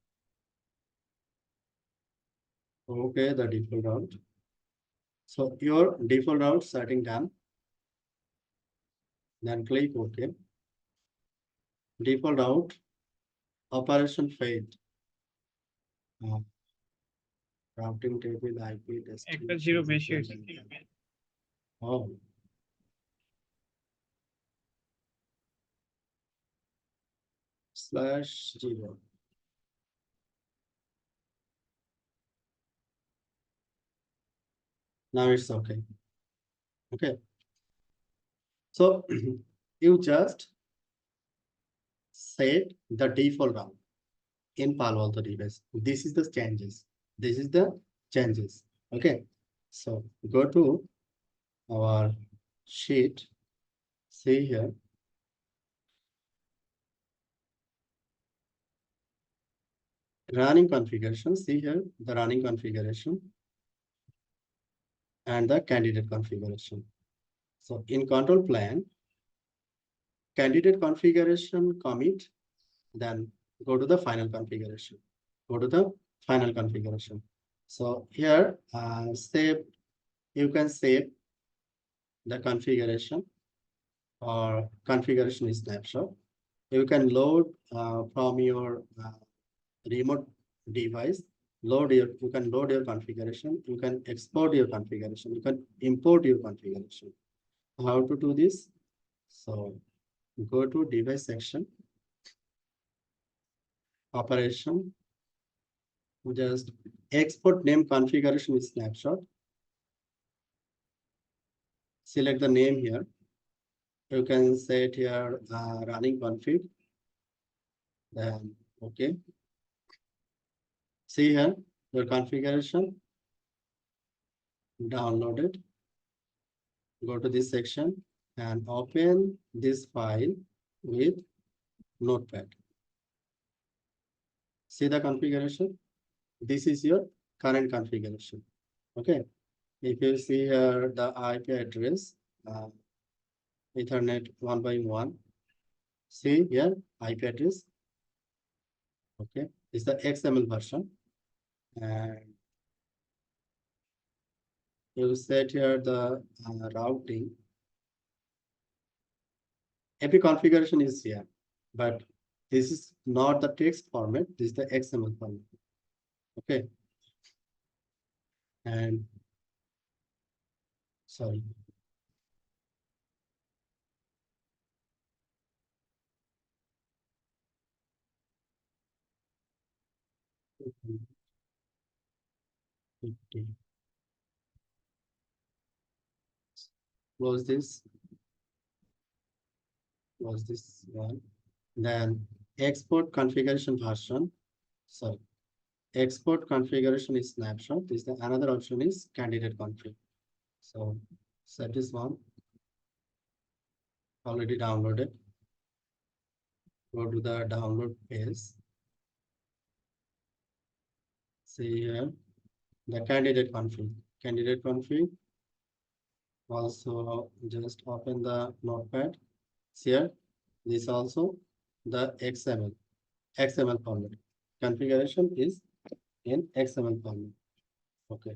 Speaker 1: okay, the default route. So your default route setting done. Then click OK. Default route operation failed. Routing table IP
Speaker 3: একটা zero বেশি হয়েছে
Speaker 1: Oh. /0. Now it's okay. Okay. So you just set the default route in Palo Alto device. This is the changes. Okay. So go to our sheet. See here. Running configuration. See here the running configuration and the candidate configuration. So in control plan, candidate configuration commit, then go to the final configuration. So here you can save the configuration or configuration snapshot. You can load from your remote device. You can load your configuration. You can export your configuration. You can import your configuration. How to do this? So go to device section, operation, just export name configuration with snapshot. Select the name here. You can set here running config. Then okay. See here your configuration. Download it. Go to this section and open this file with Notepad. See the configuration. This is your current configuration. Okay. If you see here the IP address, Ethernet 1x1. See here IP address. Okay. It's the XML version. And you set here the routing. AP configuration is here, but this is not the text format, this is the XML format. Okay. And sorry. Okay. 50. Close this one. Then export configuration version. Sorry, export configuration is snapshot. This the another option is candidate config. So set this one. Already downloaded. Go to the download page. See here the candidate config. Candidate config. Also just open the notepad. Here this also the XML format. Configuration is in XML format. Okay.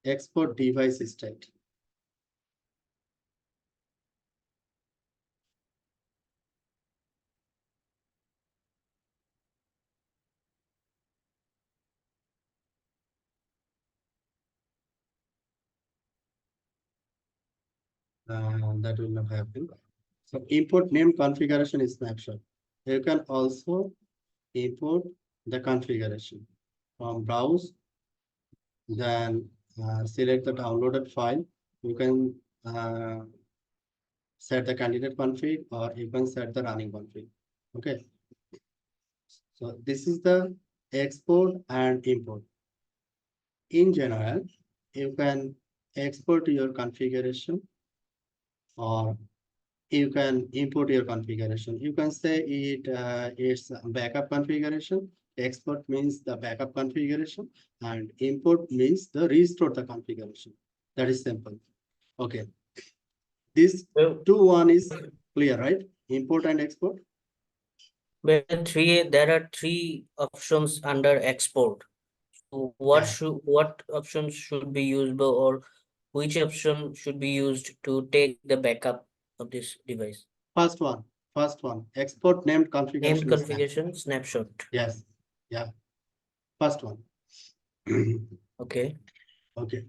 Speaker 1: Export device state. That will not happen. So import name configuration is snapshot. You can also import the configuration from browse, then select the downloaded file. You can set the candidate config or you can set the running config. Okay. So this is the export and import. In general, you can export your configuration or you can import your configuration. You can say it's backup configuration. Export means the backup configuration and import means the restore the configuration. That is simple. Okay. This
Speaker 2: Well,
Speaker 1: one is clear, right? Import and export.
Speaker 2: there are three options under export. So
Speaker 1: Yeah.
Speaker 2: what options should be used or which option should be used to take the backup of this device?
Speaker 1: First one. Export named
Speaker 2: Named
Speaker 1: configuration. is
Speaker 2: configuration snapshot.
Speaker 1: Yes. Yeah. First one.
Speaker 2: Okay.
Speaker 1: Okay.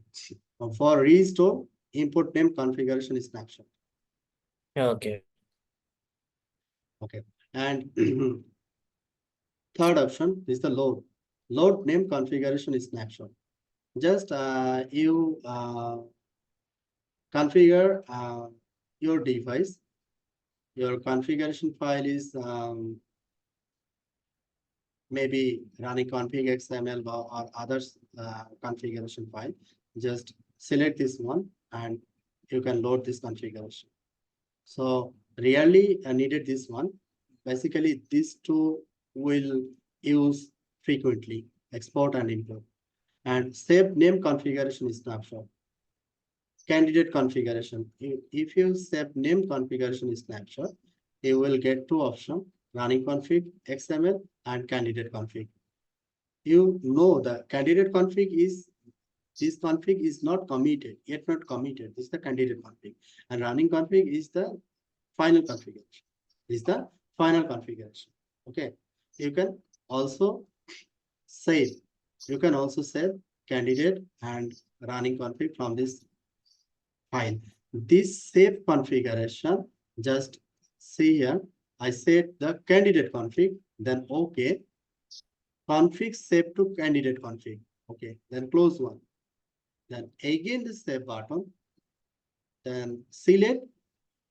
Speaker 1: For restore, import name configuration is snapshot.
Speaker 2: Okay.
Speaker 1: Okay. And third option is the load. Load name configuration is snapshot. Just you configure your device. Your configuration file is maybe running config XML or others configuration file. Just select this one and you can load this configuration. So really needed this one. Basically, these two will use frequently, export and import. And save name configuration is snapshot. Candidate configuration. If you save name configuration is snapshot, you will get two options, running config, XML, and candidate config. You know the candidate config is, this config is not committed, yet not committed. This is the candidate config. And running config is the final configuration. This is the final configuration. Okay. You can also save. You can also save candidate and running config from this file. This save configuration, just see here, I set the candidate config, then okay. Config save to candidate config. Okay, then close one. Then again the save button. Then select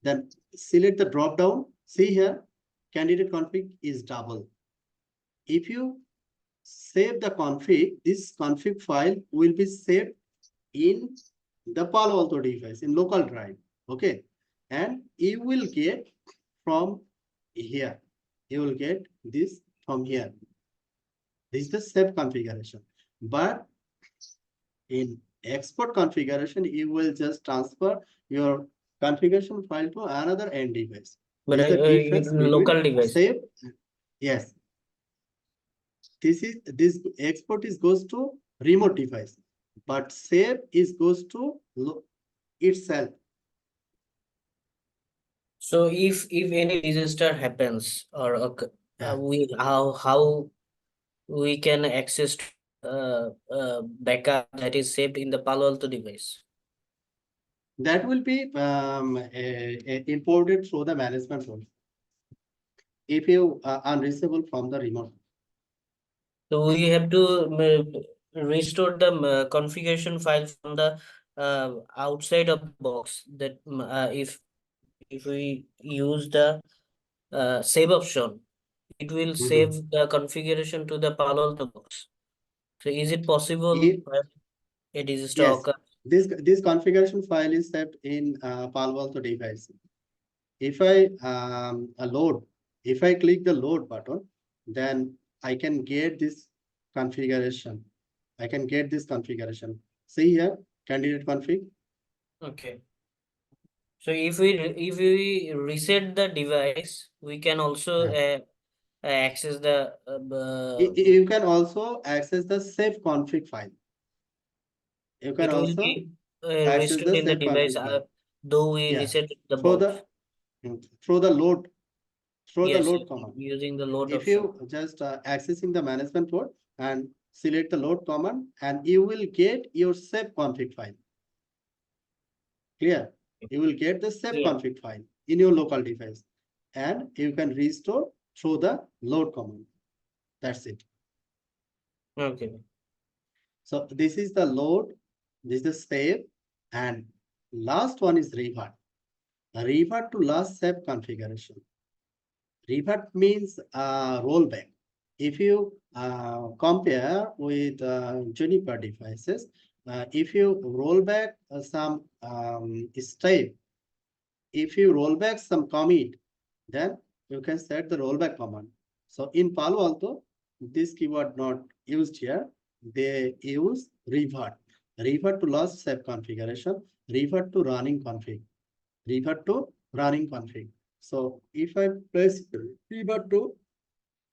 Speaker 1: the drop down. See here, candidate config is double. If you save the config, this config file will be saved in the Palo Alto device in local drive. Okay. And you will get from here. You will get this from here. This is the save configuration. But in export configuration, you will just transfer your configuration file to another end device.
Speaker 2: But
Speaker 1: This is the difference between
Speaker 2: local device.
Speaker 1: save. Yes. this export is goes to remote device, but save is goes to itself.
Speaker 2: So if any disaster happens or
Speaker 1: Yeah.
Speaker 2: we how we can access backup that is saved in the Palo Alto device.
Speaker 1: That will be imported through the management role. If you are unreachable from the remote.
Speaker 2: So we have to restore the configuration file from the outside of the box. That if we use the save option, it will save the configuration to the Palo Alto box. So is it possible
Speaker 1: If,
Speaker 2: when a disaster
Speaker 1: yes,
Speaker 2: occurs?
Speaker 1: this configuration file is saved in Palo Alto device. If I load, if I click the load button, then I can get this configuration. I can get this configuration. See here, candidate config.
Speaker 2: Okay. So if we reset the device, we can also
Speaker 1: Yeah.
Speaker 2: access the
Speaker 1: You can also access the save config file. You can
Speaker 2: it will
Speaker 1: also
Speaker 2: be
Speaker 1: access
Speaker 2: restored
Speaker 1: the
Speaker 2: in the
Speaker 1: save
Speaker 2: device
Speaker 1: config file.
Speaker 2: though we
Speaker 1: Yeah,
Speaker 2: reset the
Speaker 1: through
Speaker 2: box.
Speaker 1: through the load
Speaker 2: Yes,
Speaker 1: command.
Speaker 2: using the load
Speaker 1: If
Speaker 2: option.
Speaker 1: you just accessing the management port and select the load command, and you will get your save config file. Clear? You will get the save
Speaker 2: Yeah.
Speaker 1: config file in your local device, and you can restore through the load command. That's it.
Speaker 2: Okay.
Speaker 1: So this is the load, this is the save, and last one is revert. Revert to last save configuration. Revert means rollback. If you compare with Juniper devices, if you roll back some step, if you roll back some commit, then you can set the rollback command. So in Palo Alto, this keyword not used here. They use revert. Revert to last step configuration, revert to running config, revert to running config. So if I press revert to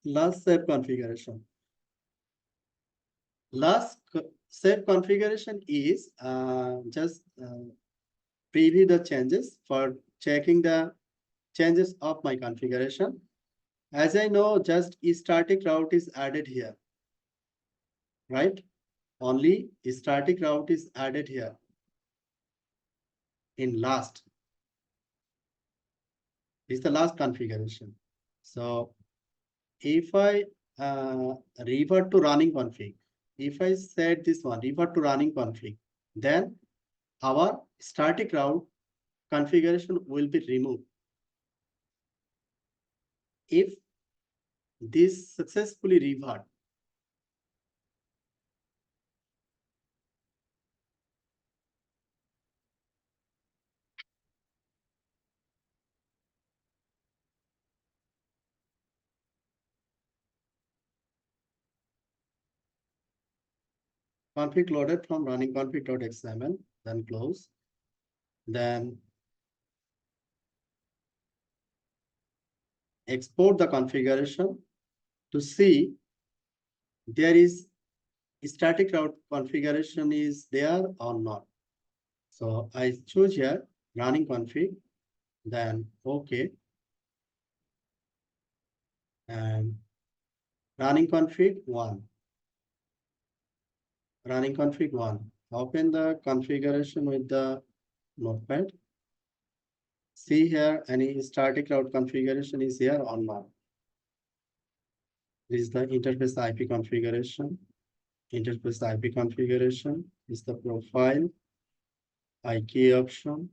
Speaker 1: last step configuration, last step configuration is just preview the changes for checking the changes of my configuration. As I know, just a static route is added here, right? Only a static route is added here in last. This is the last configuration. So if I revert to running config, if I set this one, revert to running config, then our static route configuration will be removed. If this successfully revert, config loaded from running config.xml, then close, then export the configuration to see there is static route configuration is there or not. So I choose here running config, then OK, and running config 1. Running config 1. Open the configuration with the notepad. See here any static route configuration is here or not. This is the interface IP configuration. Interface IP configuration is the profile, IK option,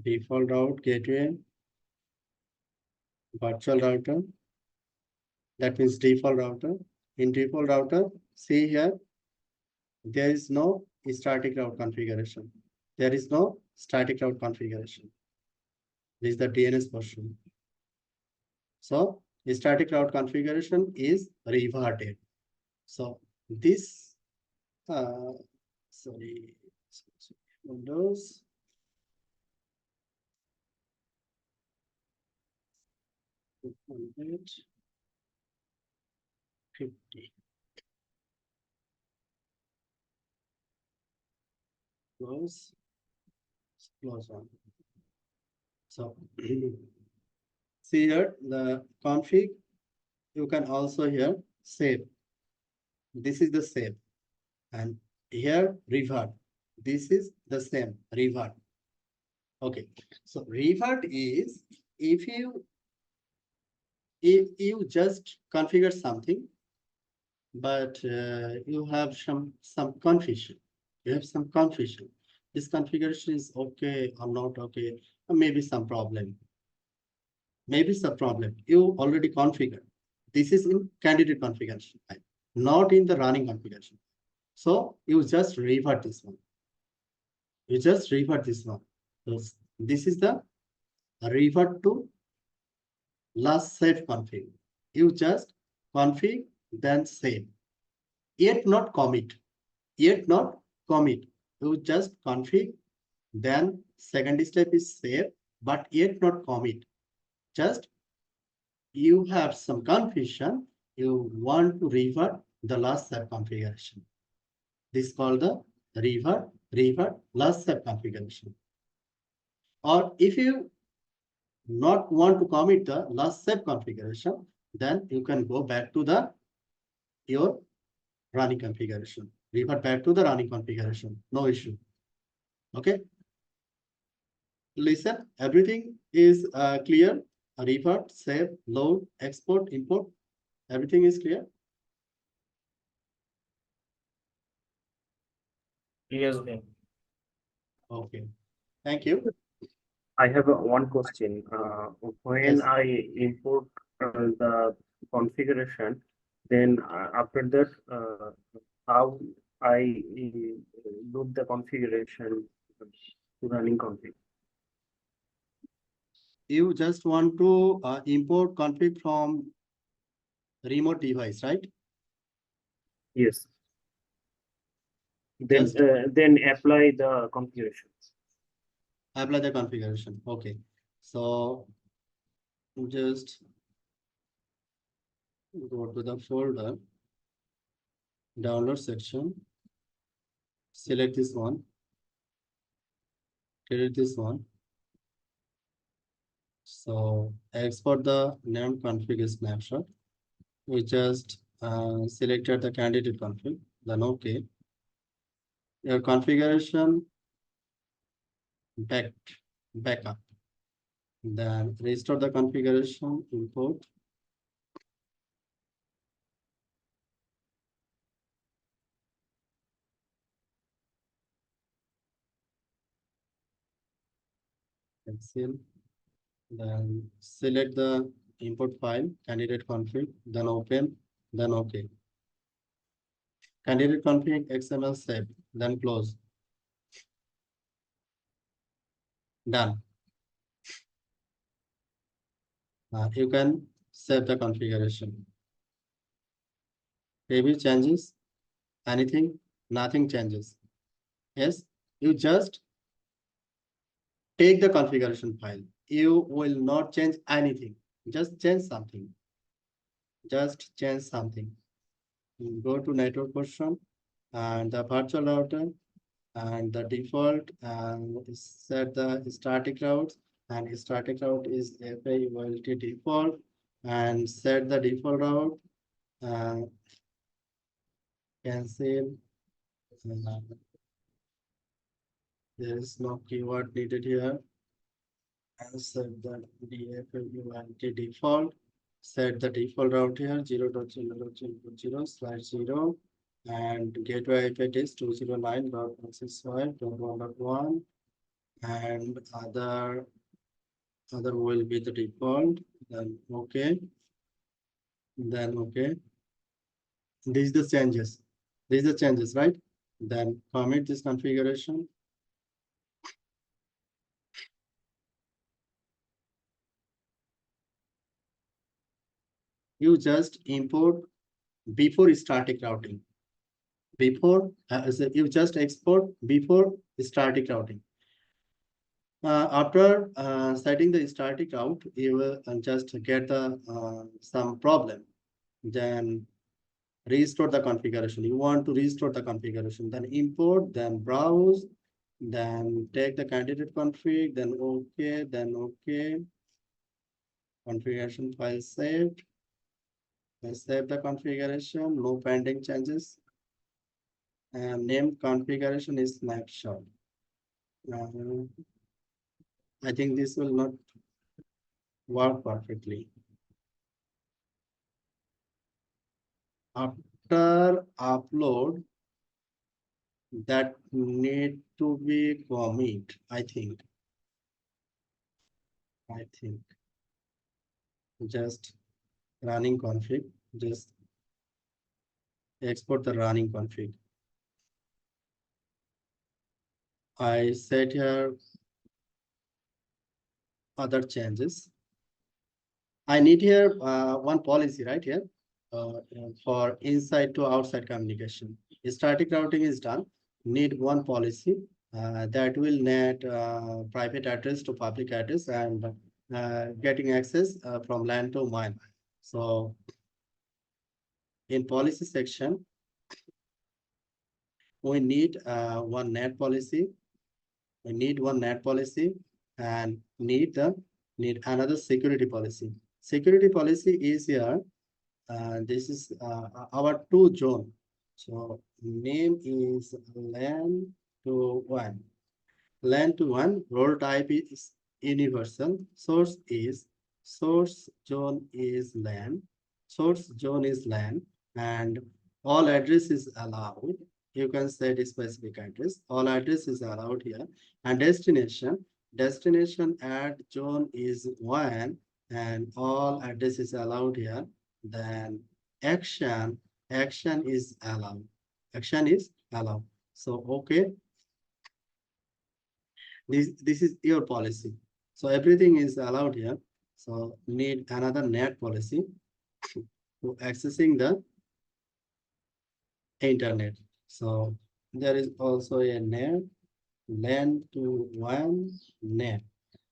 Speaker 1: default route gateway, virtual router. That means default router. In default router, see here, there is no static route configuration. There is no static route configuration. This is the DNS portion. So static route configuration is reverted. So this, sorry, Windows. 250. Close one. So see here the config. You can also here save. This is the save, and here revert. This is the same revert. Okay, so revert is if you just configure something, but you have some confusion. You have some confusion. This configuration is okay or not okay, or maybe some problem. Maybe some problem. You already configured. This is in candidate configuration, right? Not in the running configuration. So you just revert this one. You just revert this one. So this is the revert to last save config. You just config, then save. Yet not commit. Yet not commit. You just config, then second step is save, but yet not commit. Just you have some confusion. You want to revert the last save configuration. This is called the revert last save configuration. Or if you not want to commit the last save configuration, then you can go back to the your running configuration. Revert back to the running configuration. No issue. Okay. Listen, everything is clear. Revert, save, load, export, import. Everything is clear.
Speaker 2: Yes, ma'am.
Speaker 1: Okay. Thank you.
Speaker 4: I have one question. When
Speaker 1: Yes.
Speaker 4: I import the configuration, then after that, how I load the configuration to running config?
Speaker 1: You just want to import config from remote device, right?
Speaker 4: Yes. Then
Speaker 1: Just
Speaker 4: then apply the configuration.
Speaker 1: apply the configuration. Okay. So just go to the folder, download section, select this one, delete this one. So export the named config snapshot. We just selected the candidate config, then okay. Your configuration backup. Then restore the configuration, import. Cancel. Then select the import file, candidate config, then open, then okay. Candidate config XML save, then close. Done. You can save the configuration. Maybe changes, anything, nothing changes. Yes, you just take the configuration file. You will not change anything. Just change something. Just change something. Go to network portion and the virtual router and the default and set the static routes, and static route is FAULT default, and set the default route and cancel. There is no keyword needed here. And set the DFAULT default. Set the default route here 0.0.0.0/0, and gateway IP is 209.165.1.1, and other will be the default. Then okay. Then okay. These are the changes. These are the changes, right? Then commit this configuration. You just import before static routing. Before you just export before static routing. After setting the static route, you will just get the some problem. Then restore the configuration. You want to restore the configuration, then import, then browse, then take the candidate config, then OK, then OK. Configuration file saved. Then save the configuration, no pending changes. And name configuration is snapshot. I think this will not work perfectly. After upload, that need to be commit, I think. Just running config, just export the running config. I set here other changes. I need here one policy right here for inside to outside communication. Static routing is done. Need one policy that will net private address to public address and getting access from LAN to WAN. So in policy section, we need one net policy. We need one net policy and need another security policy. Security policy is here. This is our two zone. So name is LAN to WAN. LAN to WAN, role type is universal. Source zone is LAN. Source zone is LAN, and all address is allowed. You can set a specific address. All address is allowed here. And destination at zone is WAN, and all address is allowed here. Then action is allowed. Action is allowed. So okay, this is your policy. So everything is allowed here. So need another net policy to accessing the internet. So there is also a net LAN to WAN net.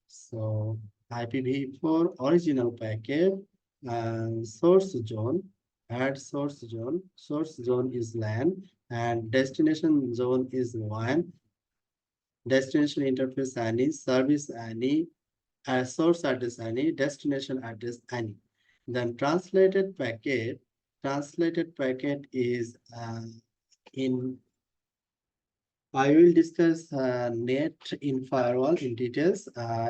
Speaker 1: So IPv4 original packet and source zone, add source zone. Source zone is LAN and destination zone is WAN. Destination interface any, service any, source address any, destination address any. Then translated packet is in. I will discuss net in firewall in details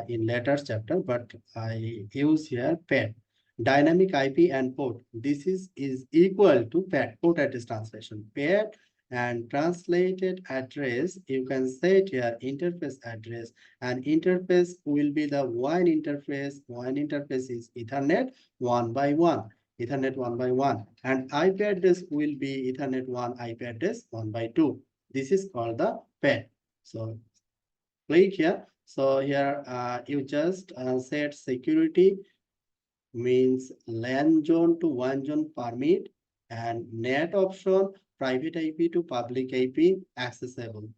Speaker 1: in later chapter, but I use here PAT, dynamic IP and port. This is equal to PAT, port address translation. PAT and translated address, you can set here interface address, and interface will be the WAN interface. WAN interface is Ethernet 1x1. Ethernet 1x1, and IP address will be Ethernet 1 IP address 1x2. This is called the PAT. So click here. So here you just set security means LAN zone to WAN zone permit, and net option private IP to public IP accessible.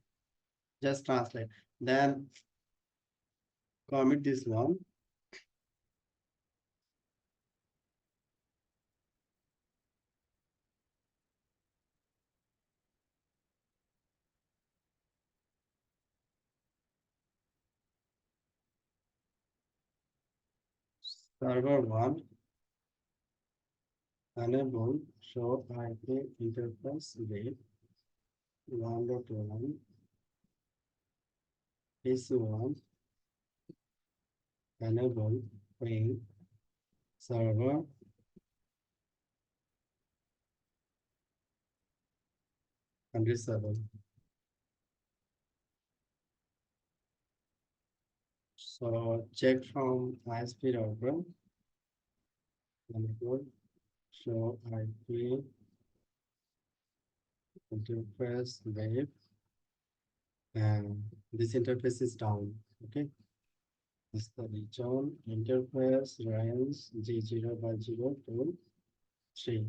Speaker 1: Just translate. Then commit this one. Server 1 enable show IP interface with 1.1 PC1 enable ping server 107. So check from ISP router and show IP interface wave, and this interface is down. Okay, this is the region interface range G0/0 to 3.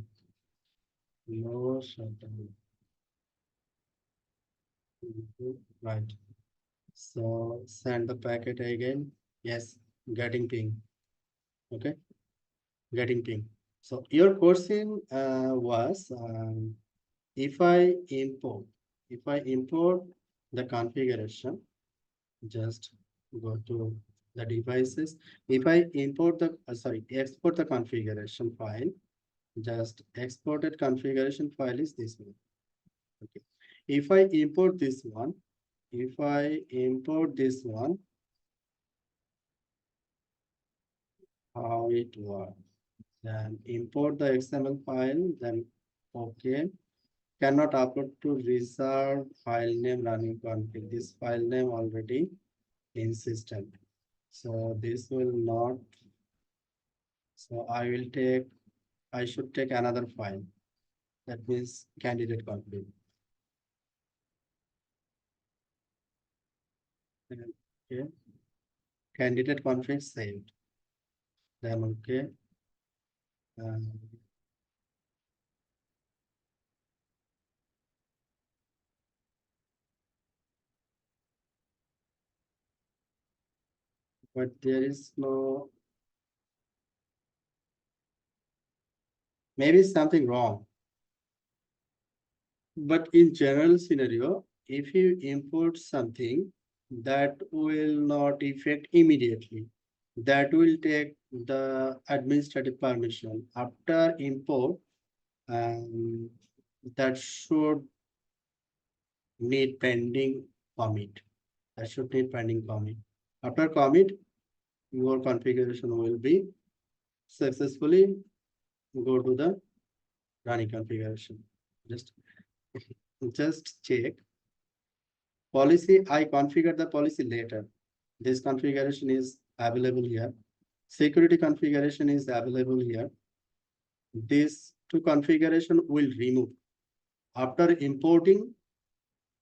Speaker 1: No shutdown. Right. So send the packet again. Yes, getting ping. Okay, getting ping. So your question was if I import the configuration, just go to the devices. If I import the export the configuration file, just exported configuration file is this one. Okay. If I import this one, how it works? Then import the XML file, then okay. Cannot upload to reserved file name running config. This file name already in system. So this will not. So I should take another file. That means candidate config. Okay. Candidate config saved. Then okay. But there is no, maybe something wrong. But in general scenario, if you import something that will not affect immediately, that will take the administrative permission after import, that should need pending commit. That should need pending commit. After commit, your configuration will be successfully go to the running configuration. Just check policy. I configured the policy later. This configuration is available here. Security configuration is available here. These two configuration will remove after importing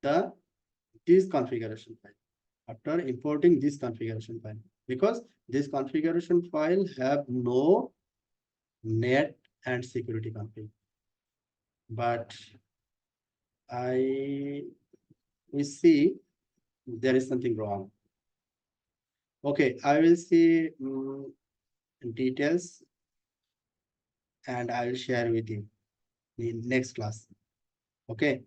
Speaker 1: this configuration file. After importing this configuration file, because this configuration file have no net and security config. But we see there is something wrong. Okay, I will see details and I will share with you in next class. Okay.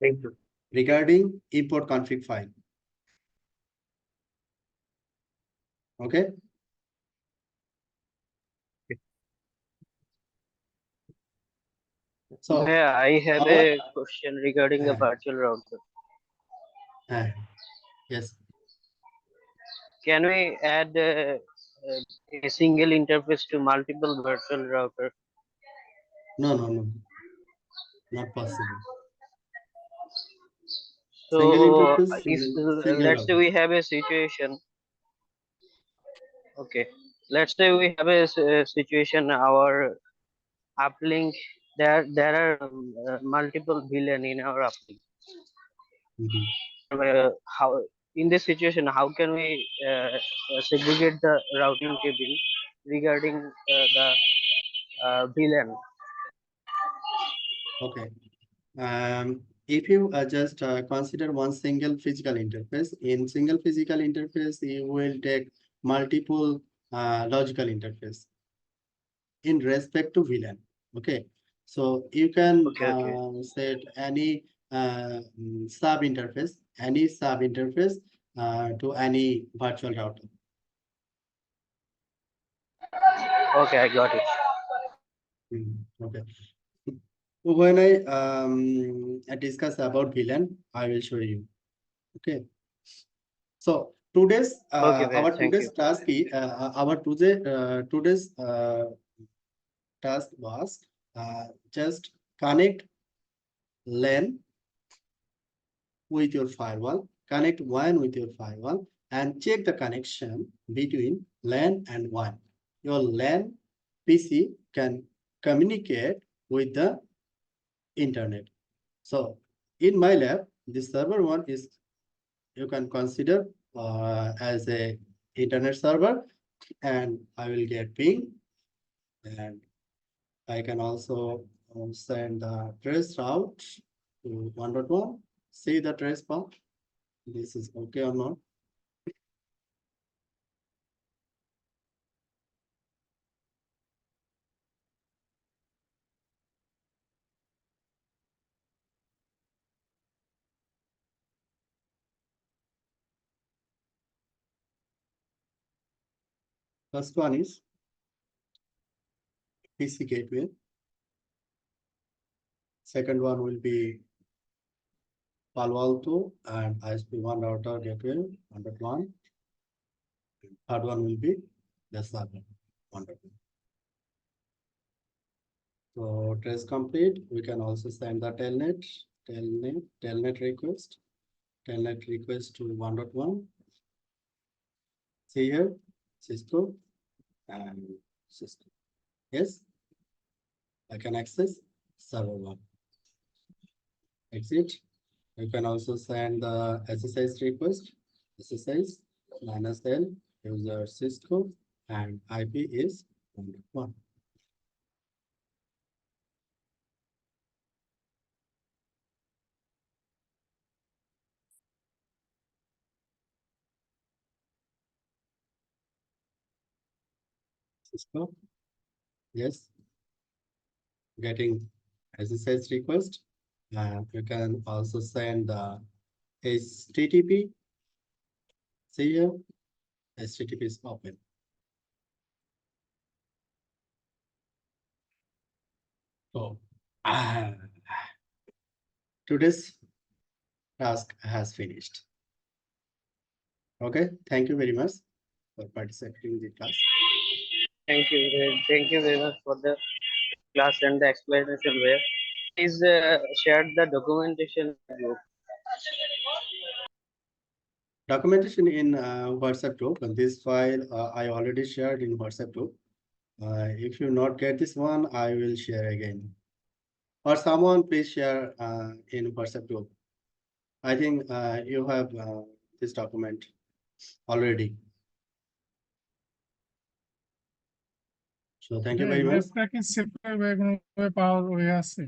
Speaker 4: Thank you.
Speaker 1: Regarding import config file. Okay. So
Speaker 5: Yeah, I have
Speaker 1: our,
Speaker 5: a question regarding the virtual router.
Speaker 1: yes.
Speaker 5: Can we add a single interface to multiple virtual router?
Speaker 1: No. Not possible. Single
Speaker 5: So
Speaker 1: interface,
Speaker 5: if
Speaker 1: single
Speaker 5: let's say
Speaker 1: router.
Speaker 5: we have a situation. Okay, let's say we have a situation. Our uplink, there are multiple VLAN in our uplink. How in this situation, how can we segregate the routing table regarding the VLAN?
Speaker 1: Okay. If you just consider one single physical interface, in single physical interface, you will take multiple logical interface in respect to VLAN. Okay. So you can
Speaker 5: Okay.
Speaker 1: set any sub interface to any virtual router.
Speaker 5: Okay, I got it.
Speaker 1: Okay. When I discuss about VLAN, I will show you. Okay. So today's
Speaker 5: Okay,
Speaker 1: our
Speaker 5: thank
Speaker 1: today's
Speaker 5: you.
Speaker 1: task today's task was just connect LAN with your firewall, connect WAN with your firewall, and check the connection between LAN and WAN. Your LAN PC can communicate with the internet. So in my lab, this server one is, you can consider as a internet server, and I will get ping, and I can also send the trace route to 1.1, see the trace path. This is okay or not? First one is PC gateway. Second one will be Palo Alto and ISP1 router gateway 101. Third one will be the server 101. So trace complete. We can also send the telnet request to 1.1. See here, Cisco and Cisco. Yes, I can access server 1. Exit. You can also send the SSH request. SSH -L user Cisco and IP is 1.1. Cisco. Yes. Getting SSH request. And you can also send the HTTP. See here, HTTP is open. So today's task has finished. Okay, thank you very much for participating in the class.
Speaker 5: Thank you. Thank you very much for the class and the explanation. Where please share the documentation group.
Speaker 1: Documentation in WhatsApp group, and this file I already shared in WhatsApp group. If you not get this one, I will share again. Or someone please share in WhatsApp group. I think you have this document already. So thank you very much.
Speaker 6: লেফটাকে separate পাওয়ার হয়ে আছে